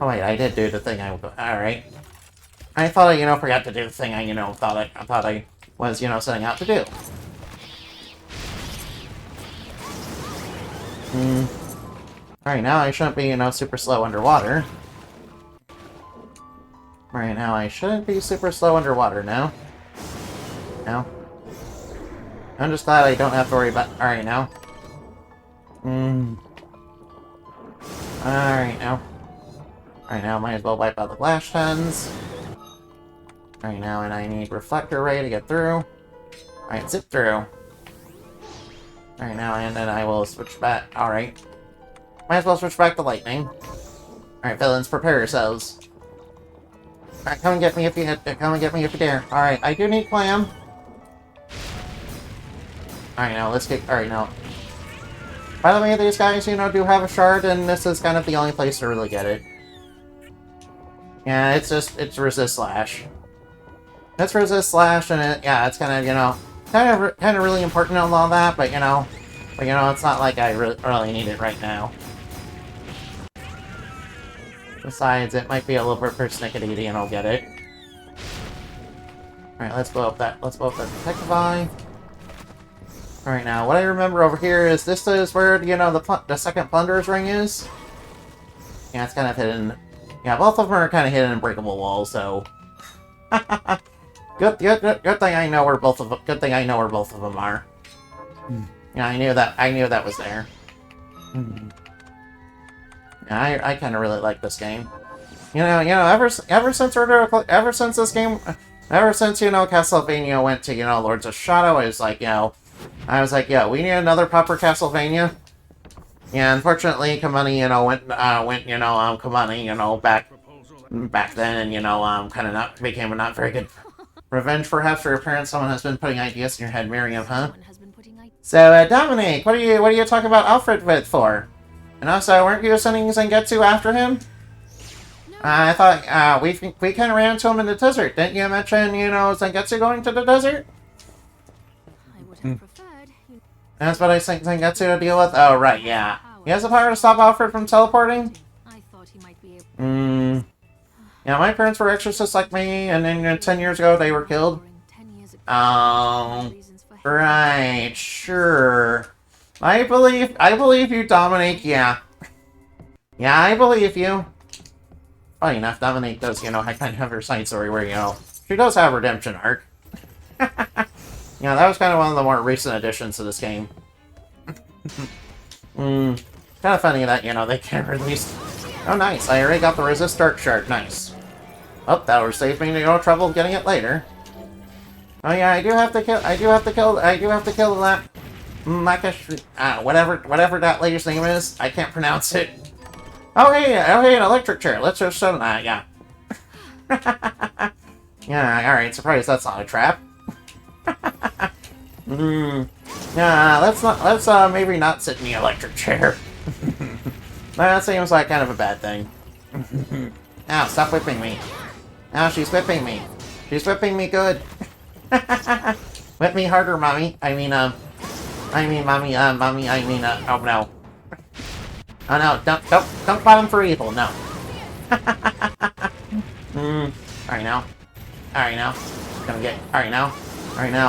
wait, I did do the thing alright. I thought I, forgot to do the thing I thought I was, setting out to do. Alright, now I shouldn't be, super slow underwater. Right now, I shouldn't be super slow underwater now. No. I'm just glad I don't have to worry about... Alright, now. Alright, now. Alright, now, might as well wipe out the Flash Tens. Alright, now, and I need Reflector Ray to get through. Alright, zip through. Alright, now, and then I will switch back. Alright. Might as well switch back to Lightning. Alright, villains, prepare yourselves. Alright, come and get me if you dare. Alright, I do need Clam. Alright, now, let's get... Alright, now. By the way, these guys, do have a shard, and this is kind of the only place to really get it. Yeah, it's Resist Slash. It's Resist Slash, and it's kind of, kind of really important and all that, but, it's not like I really need it right now. Besides, it might be a little bit persnickety and I'll get it. Alright, let's blow up that Detective Eye. Alright, now, what I remember over here is this is where, the second Plunderer's Ring is. Yeah, it's kind of hidden. Yeah, both of them are kind of hidden in breakable walls, so... good thing I know where both of them are. Yeah, I knew that was there. Yeah, I kind of really like this game. Ever since Castlevania went to, Lords of Shadow, I was like, we need another proper Castlevania. Yeah, unfortunately, Kamani, Kamani, back then, and, kind of became a not very good revenge, perhaps, for your parents. Someone has been putting ideas in your head, Miriam, huh? So, Dominic, what are you talking about Alfred for? And also, weren't you sending Zangetsu after him? I thought, we kind of ran into him in the desert. Didn't you mention, you know, Zangetsu going to the desert? I would have preferred. That's what I think Zangetsu to deal with? Oh, right, yeah. He has the power to stop Alfred from teleporting? I thought he might be able. Yeah, my parents were exorcists like me, and then 10 years ago they were killed. 10 years ago. Oh, right, sure. I believe you, Dominic, yeah. Yeah, I believe you. Funny enough, Dominic does, you know, I kind of have her side story where, you know, she does have a redemption arc. Yeah, that was kind of one of the more recent additions to this game. Kind of funny that, you know, they can't release... Oh, nice, I already got the resist dark shard, nice. Oh, that'll save me no trouble getting it later. Oh yeah, I do have to kill that... whatever that lady's name is. I can't pronounce it. Oh hey, an electric chair. Let's just show that, yeah. Yeah, alright, surprised that's not a trap. Yeah, let's maybe not sit in the electric chair. That seems like kind of a bad thing. Ow, stop whipping me. Ow, she's whipping me. She's whipping me good. Whip me harder, mommy. Mommy, oh no. Oh no, don't bottom for evil, no. Alright now. Gonna get, alright now,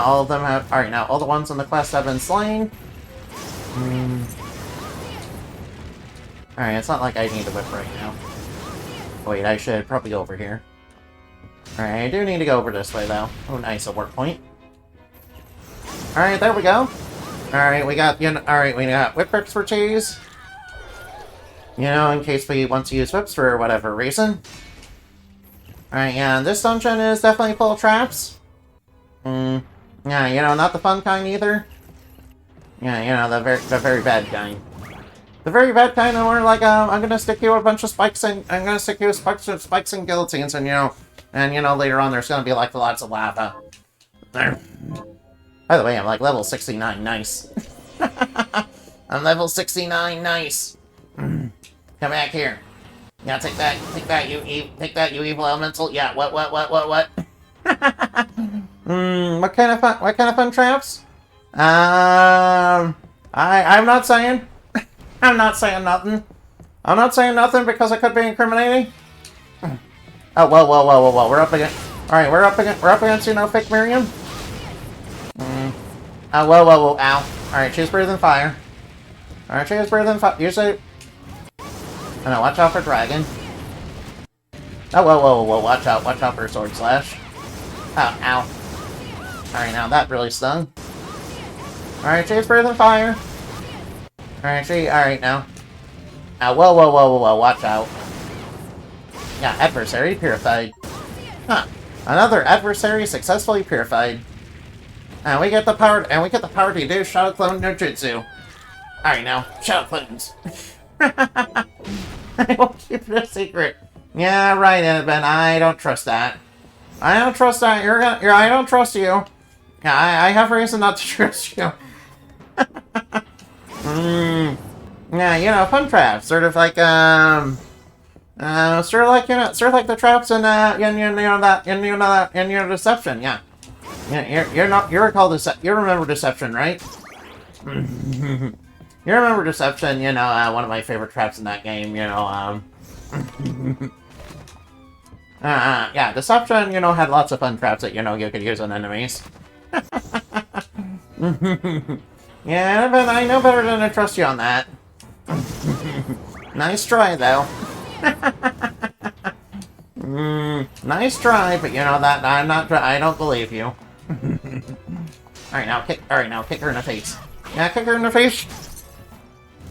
all of them have, alright now, all the ones on the quest have been slain. Alright, it's not like I need to whip right now. Wait, I should probably go over here. Alright, I do need to go over this way though. Oh nice, a work point. Alright, there we go. Alright, we got, we got whip expertise. You know, in case we want to use whips for whatever reason. Alright, yeah, this dungeon is definitely full of traps. Yeah, you know, not the fun kind either. Yeah, you know, the very bad kind. The very bad kind where, like, I'm gonna stick you a bunch of spikes and I'm gonna stick you with spikes and guillotines, and you know, later on there's gonna be like lots of lava. There. By the way, I'm like level 69, nice. I'm level 69, nice. Come back here. Yeah, take that, you evil elemental. Yeah, what? What kind of fun traps? I'm not saying. I'm not saying nothing. I'm not saying nothing because it could be incriminating. Oh, whoa. We're up against... Alright, we're up against, you know, fake Miriam. Oh, whoa, ow. Alright, she's breathing fire. Alright, she's breathing fire. Usually... Oh no, watch out for dragon. Oh, whoa, watch out for sword slash. Oh, ow. Alright, now that really stung. Alright, she's breathing fire. Alright now. Oh, whoa, watch out. Yeah, adversary purified. Huh. Another adversary successfully purified. And we get the power to do Shadow Clone no Jutsu. Alright now, Shadow Clones. I will keep it a secret. Yeah, right, Ben. I don't trust that. I don't trust that. I don't trust you. Yeah, I have reason not to trust you. Yeah, you know, fun traps. Sort of like, sort of like the traps in, your Deception, yeah. Yeah, you remember Deception, right? You remember Deception, you know, one of my favorite traps in that game, you know, yeah, Deception, you know, had lots of fun traps that, you know, you could use on enemies. Yeah, but I know better than to trust you on that. Nice try, though. Nice try, but you know that I don't believe you. Alright, now kick her in the face. Yeah, kick her in the face.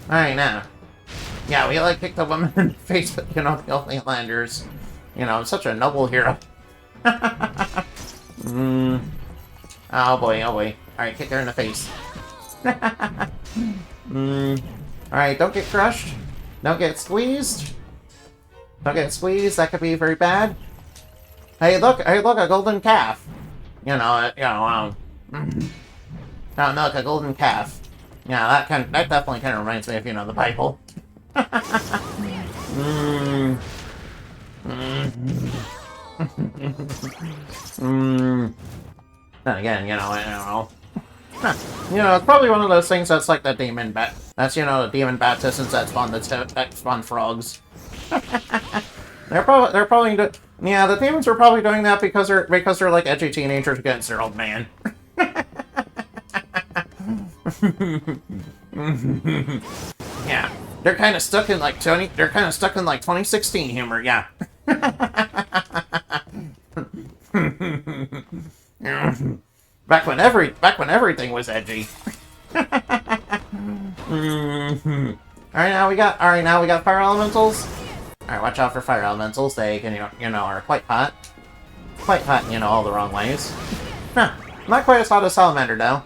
Alright, now. Yeah, we like kick the woman in the face, but you know, the Outlanders. You know, such a noble hero. Oh boy. Alright, kick her in the face. Alright, don't get crushed. Don't get squeezed. That could be very bad. Hey, look, a golden calf. Oh, look, a golden calf. Yeah, that definitely kind of reminds me of, you know, the Bible. Then again, you know, I don't know. Huh. You know, it's probably one of those things that's like the demon bat. That's, you know, the demon baptisms that spawn frogs. they're probably yeah, the demons are probably doing that because they're like edgy teenagers against their old man. Yeah, they're kind of stuck in like 2016 humor. Yeah. Back when everything was edgy. All right, now we got fire elementals. All right, watch out for fire elementals. They can are quite hot, you know, all the wrong ways. Huh. Not quite as hot as salamander though.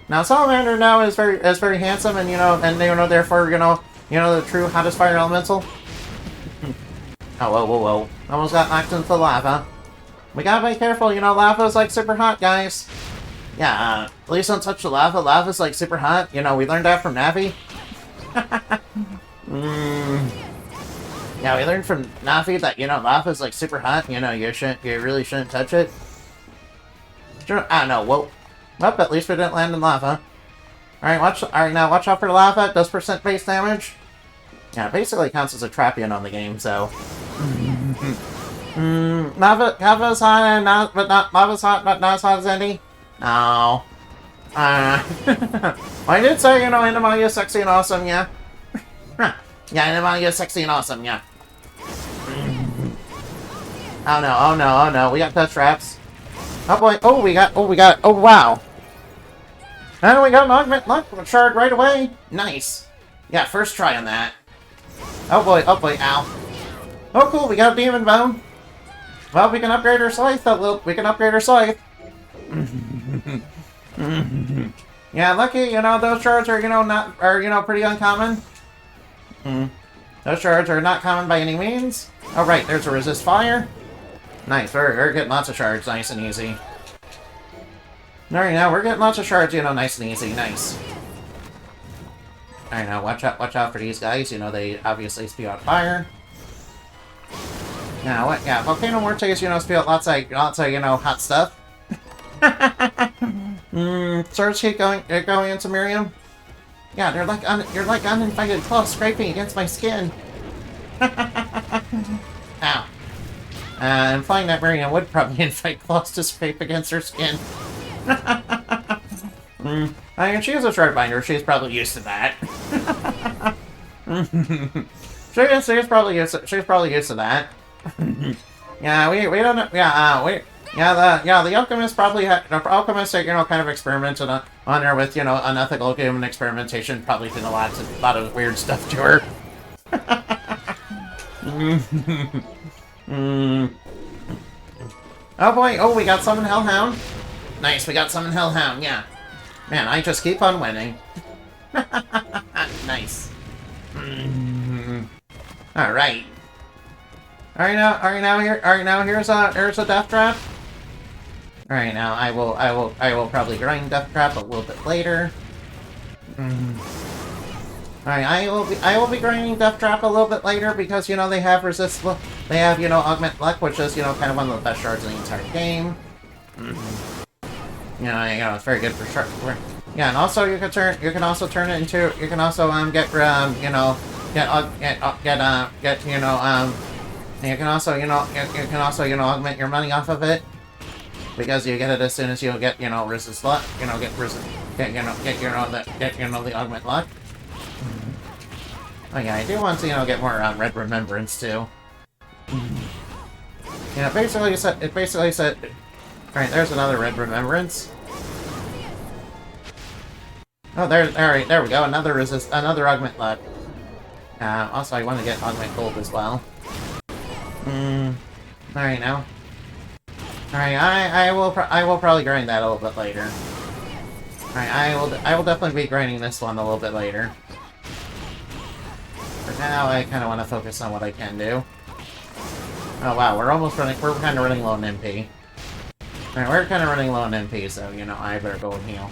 Now salamander now is very handsome, and therefore the true hottest fire elemental. Oh whoa! Almost got knocked into the lava. We gotta be careful, you know, lava's like super hot, guys. Yeah, please don't touch the lava. Lava's like super hot. You know, we learned that from Navi. Yeah, we learned from Navi that, you know, lava's like super hot. You know, you really shouldn't touch it. Sure, I don't know. Well, at least we didn't land in lava. Alright, now watch out for the lava. It does % base damage. Yeah, it basically counts as a Trapian on the game, so. Lava's hot, but not as hot as Andy. No. I did say, you know, Animalia's sexy and awesome, yeah. Yeah, Animalia's sexy and awesome, yeah. Oh no, we got death traps. Oh boy, oh wow. And we got an augment luck shard right away. Nice. Yeah, first try on that. Oh boy, ow. Oh cool, we got a demon bone. Well, we can upgrade our scythe Yeah, lucky, you know, those shards are, pretty uncommon. Those shards are not common by any means. Oh right, there's a resist fire. Nice, we're getting lots of shards, nice and easy. Alright, now we're getting lots of shards, you know, nice and easy, nice. Alright, now watch out for these guys, you know, they obviously spew out fire. Now, yeah, Volcano Mortes, you know, spew out lots of, you know, hot stuff. Swords keep going into Miriam. Yeah, you're like uninvited claws scraping against my skin. Ow. And flying that Miriam would probably invite claws to scrape against her skin. I mean, she is a Shardbinder. She's probably used to that. She's probably used to that. Yeah, we don't know. Yeah, the alchemist probably had the alchemist, you know, kind of experimented on her with, you know, unethical human experimentation. Probably did a lot of weird stuff to her. Oh boy! Oh, we got Summon Hellhound. Nice, we got Summon Hellhound. Yeah, man, I just keep on winning. Nice. All right. Now here's a death trap. All right, now I will probably grind death trap a little bit later. All right, I will be grinding death trap a little bit later because, you know, they have resist. They have, you know, augment luck, which is, you know, kind of one of the best shards in the entire game. You know, it's very good for shard. Yeah, and also you can also turn it into, you can also get you can also augment your money off of it, because you get it as soon as you get, you know, resist luck, you know, get the augment luck. Oh yeah, I do want to, you know, get more Red Remembrance too. Yeah, it basically said. Alright, there's another Red Remembrance. Oh, alright, there we go, another augment luck. Also I want to get augment gold as well. Alright now. Alright, I will probably grind that a little bit later. Alright, I will definitely be grinding this one a little bit later. For now, I kind of want to focus on what I can do. Oh wow, we're kind of running low on MP. Alright, we're kind of running low on MP, so, you know, I better go and heal.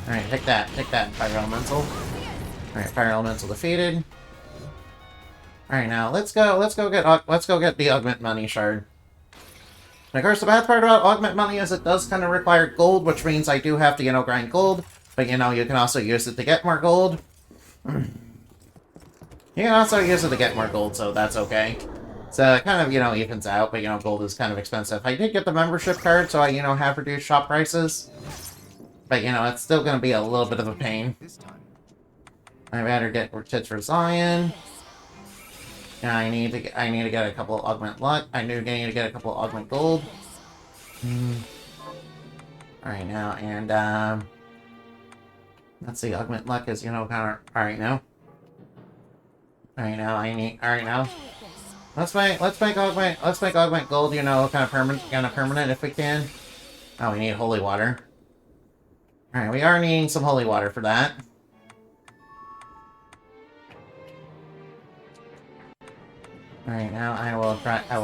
Alright, take that, Fire Elemental. Alright, fire elemental defeated. Alright, now let's go get the augment money shard. And of course, the bad part about augment money is it does kind of require gold, which means I do have to, you know, grind gold. But, you know, you can also use it to get more gold. You can also use it to get more gold, so that's okay. So it kind of, you know, evens out, but, you know, gold is kind of expensive. I did get the membership card, so I, you know, have reduced shop prices. But, you know, it's still going to be a little bit of a pain. I better get tits for Zion. Yeah, I need to get a couple augment luck. I need to get a couple augment gold. Alright now, and let's see, augment luck is, you know, kind of alright now. Alright now, Let's make augment gold, you know, kind of permanent if we can. Oh, we need holy water. Alright, we are needing some holy water for that. Alright, now I will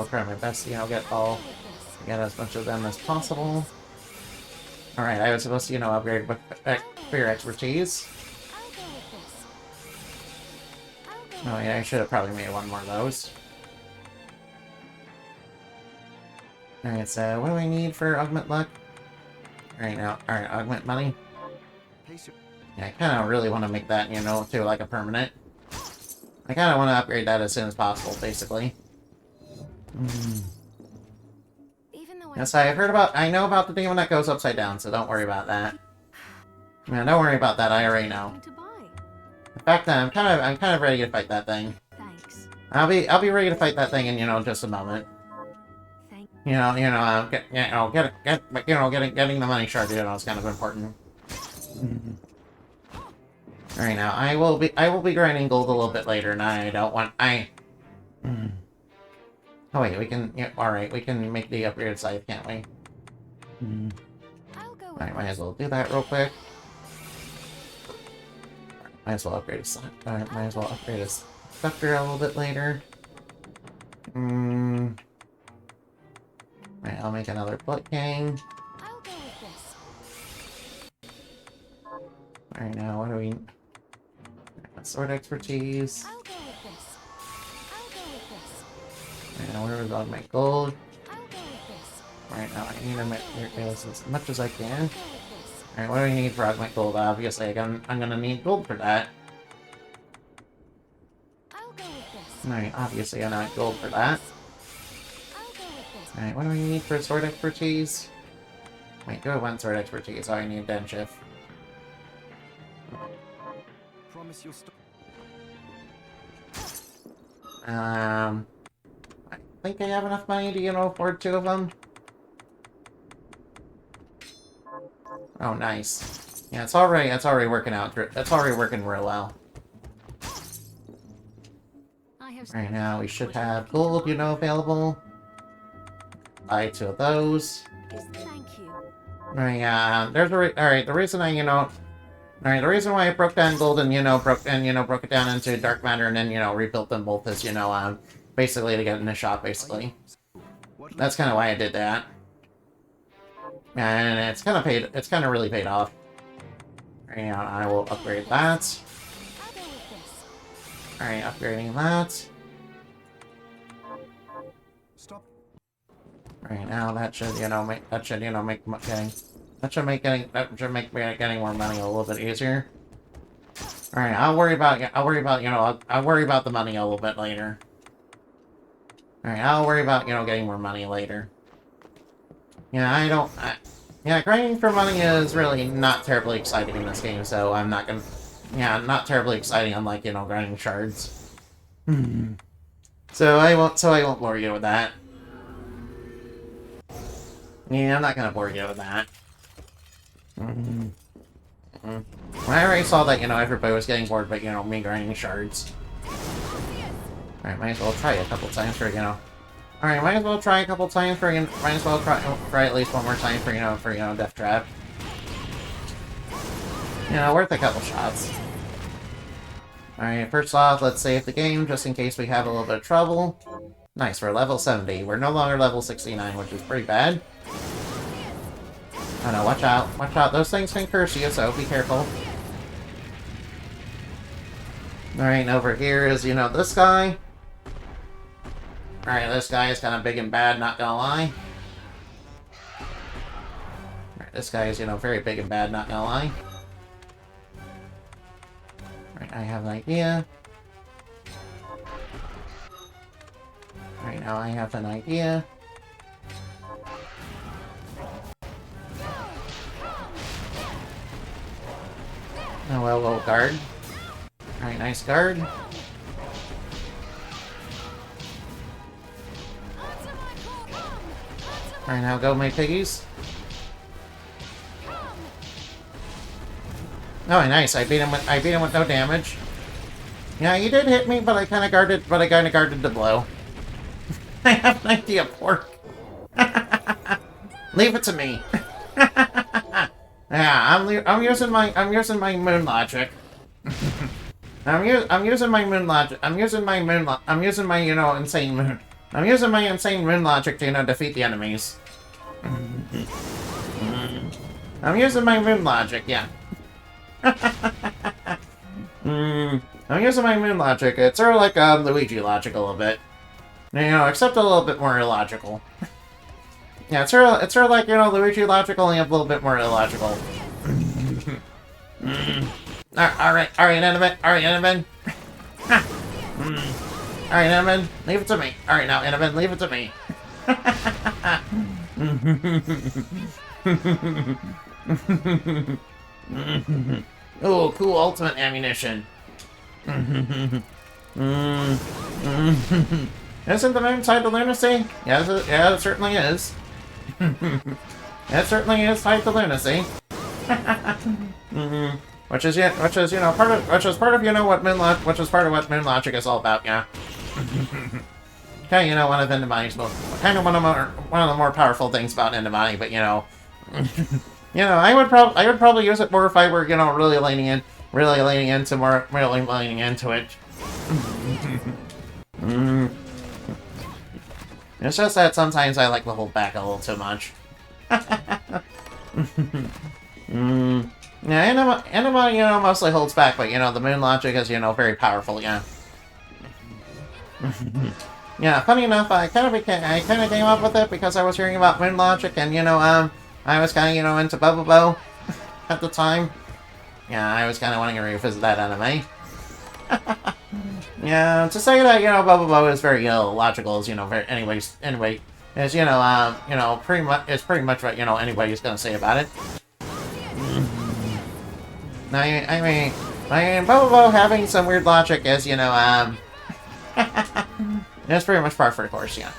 try my best to, you know, get as much of them as possible. Alright, I was supposed to, you know, upgrade for your expertise. Oh yeah, I should have probably made one more of those. Alright, so what do I need for augment luck? Alright, augment money. Yeah, I kind of really want to make that, you know, to like a permanent. I kind of want to upgrade that as soon as possible, basically. Yes, I know about the demon that goes upside down, so don't worry about that. Man, don't worry about that, I already know. In fact, I'm kind of ready to fight that thing. Thanks. I'll be ready to fight that thing in, you know, just a moment. Getting the money shard, you know, is kind of important. Alright, now I will be grinding gold a little bit later, and I don't want Oh wait, we can alright, we can make the upgraded scythe, can't we? Alright, might as well do that real quick. Might as well upgrade his scepter a little bit later. Right, I'll make another Blood King. Alright, now what do we... Sword expertise. Alright, now where was all my gold? Alright, now I need to make this as much as I can. Alright, what do we need for augment gold? Obviously, I'm gonna need gold for that. Alright, obviously I need gold for that. Alright, what do we need for sword expertise? Wait, do I want sword expertise? Oh, I need den shift. Promise you'll stop. I think I have enough money to, you know, afford 2 of them. Oh, nice. Yeah, it's already working out. That's already working real well. Right now, we should have gold, you know, available. Buy 2 of those. Thank you. Right, the reason I, you know... Alright, the reason why I broke down gold and, broke it down into dark matter and then, you know, rebuilt them both is, you know, basically to get in the shop, basically. That's kind of why I did that. And it's kind of really paid off. Right now, I will upgrade that. Alright, upgrading that. Stop. Right now, that should make getting more money a little bit easier. Alright, I'll worry about the money a little bit later. Alright, I'll worry about, getting more money later. Yeah, grinding for money is really not terribly exciting in this game, so I'm not gonna... Yeah, not terribly exciting unlike, grinding shards. So I won't bore you with that. Yeah, I'm not gonna bore you with that. I already saw that, everybody was getting bored by, me grinding shards. Alright, might as well try a couple times for, Alright, might as well try a couple times for, might as well try at least one more time for, Death Trap. Worth a couple shots. Alright, first off, let's save the game, just in case we have a little bit of trouble. Nice, we're level 70. We're no longer level 69, which is pretty bad. Oh no, watch out. Watch out. Those things can curse you, so be careful. Alright, over here is, you know, this guy. Alright, this guy is kind of big and bad, not gonna lie. Alright, this guy is, you know, very big and bad, not gonna lie. Alright, I have an idea. Alright, now I have an idea. Oh, well, little guard. Alright, nice guard. Alright, now go, my piggies. Oh, nice. I beat him with no damage. Yeah, he did hit me, but I kind of guarded the blow. I have an idea, pork. Leave it to me. Yeah, I'm using my moon logic. I'm using my moon logic. I'm using my you know, insane moon. I'm using my insane moon logic to, you know, defeat the enemies. I'm using my moon logic, yeah. I'm using my moon logic. It's sort of like Luigi logic a little bit. You know, except a little bit more illogical. Yeah, it's sort of like, you know, Luigi logic, only a little bit more illogical. Alright, Enderman. Alright, Enderman. Alright, Enderman, leave it to me. Alright, now, Enderman, leave it to me. Oh, cool ultimate ammunition. Isn't the moon tied to lunacy? Yeah, it certainly is. It certainly is tied to lunacy. Which is you know part of you know what moon logic is all about, yeah. Okay, you know, one of Endermani's kind of one of the more powerful things about Endermani, but you know, you know, I would probably use it more if I were, you know, really leaning into it. It's just that sometimes I like to hold back a little too much. Yeah, Endermani, you know, mostly holds back, but you know, the moon logic is, you know, very powerful, yeah. Yeah, funny enough, I kind of came up with it because I was hearing about moon logic, and you know, I was kind of, you know, into Bubble Bow at the time. Yeah, I was kind of wanting to revisit that anime. Yeah, to say that, you know, Bubble Bow is very illogical is, you know, anyway, is, you know, pretty much what, you know, anybody's gonna say about it. I mean, Bubble Bow having some weird logic is, you know, it's pretty much par for the course, yeah.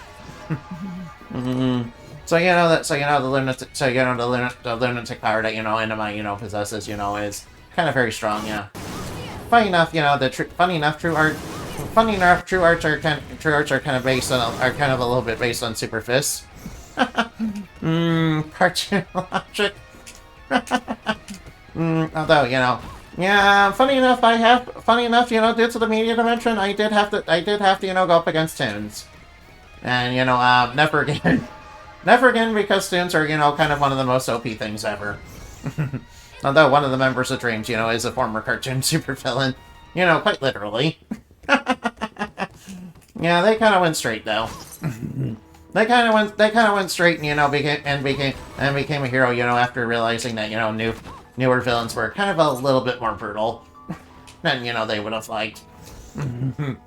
So you know the lunatic power that, you know, Endermani, you know, possesses, you know, is kind of very strong, yeah. Funny enough, you know, true arts are kind of based on a little bit based on super fists. Cartoon logic. Although, you know, yeah, funny enough, you know, due to the media dimension, I did have to, you know, go up against Toons. And, you know, never again. Never again, because Toons are, you know, kind of one of the most OP things ever. Although one of the members of Dreams, you know, is a former cartoon supervillain. You know, quite literally. Yeah, they kind of went straight, though. They kind of went straight, and, you know, became a hero, you know, after realizing that, you know, newer villains were kind of a little bit more brutal than, you know, they would have liked. And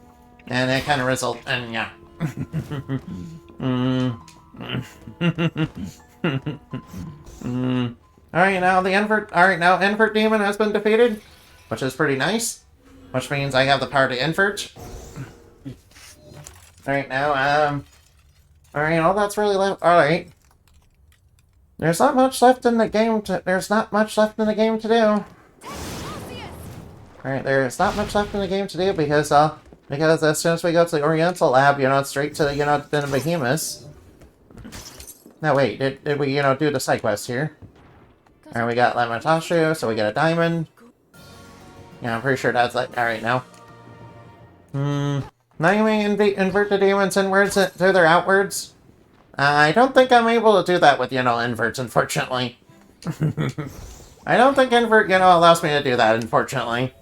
it kind of and yeah. Alright, now Invert Demon has been defeated, which is pretty nice. Which means I have the power to invert. Alright, now, alright, all that's really left. Alright. There's not much left in the game to do. Alright, there's not much left in the game to do because as soon as we go to the Oriental Lab, you know, it's straight to, you know, the Behemoths. Now wait, did we, you know, do the side quest here? Alright, we got Lamatashu, so we get a diamond. Yeah, I'm pretty sure that's like, alright now. Now you may invert the demons inwards to their outwards? I don't think I'm able to do that with, you know, inverts, unfortunately. I don't think invert, you know, allows me to do that, unfortunately.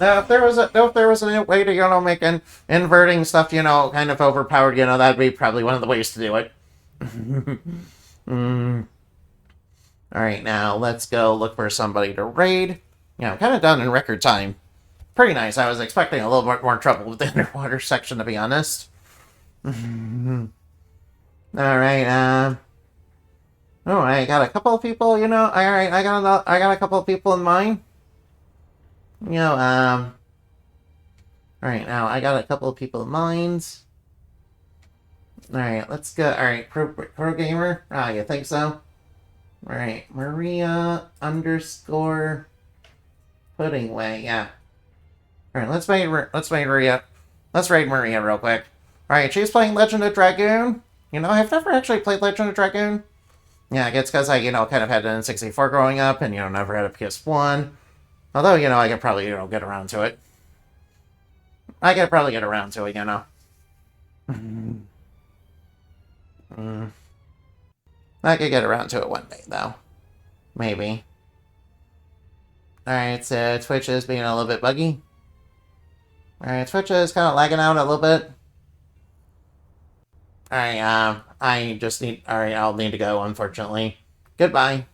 If there was a way to, make inverting stuff, kind of overpowered, that'd be probably one of the ways to do it. Alright, now let's go look for somebody to raid. I'm kind of done in record time. Pretty nice. I was expecting a little bit more trouble with the underwater section, to be honest. Alright, oh, I got a couple of people, alright, I got a couple of people in mind. Alright, now I got a couple of people in mind. Alright, let's go. Alright, pro gamer. Ah, you think so? Alright, Maria _ Puddingway, yeah. Alright, let's raid Maria. Let's raid Maria real quick. Alright, she's playing Legend of Dragoon. I've never actually played Legend of Dragoon. Yeah, I guess because I, kind of had an N64 growing up and, never had a PS1. Although, I could probably, get around to it. I could probably get around to it, I could get around to it one day, though. Maybe. Alright, so Twitch is being a little bit buggy. Alright, Twitch is kind of lagging out a little bit. Alright, I just need... Alright, I'll need to go, unfortunately. Goodbye.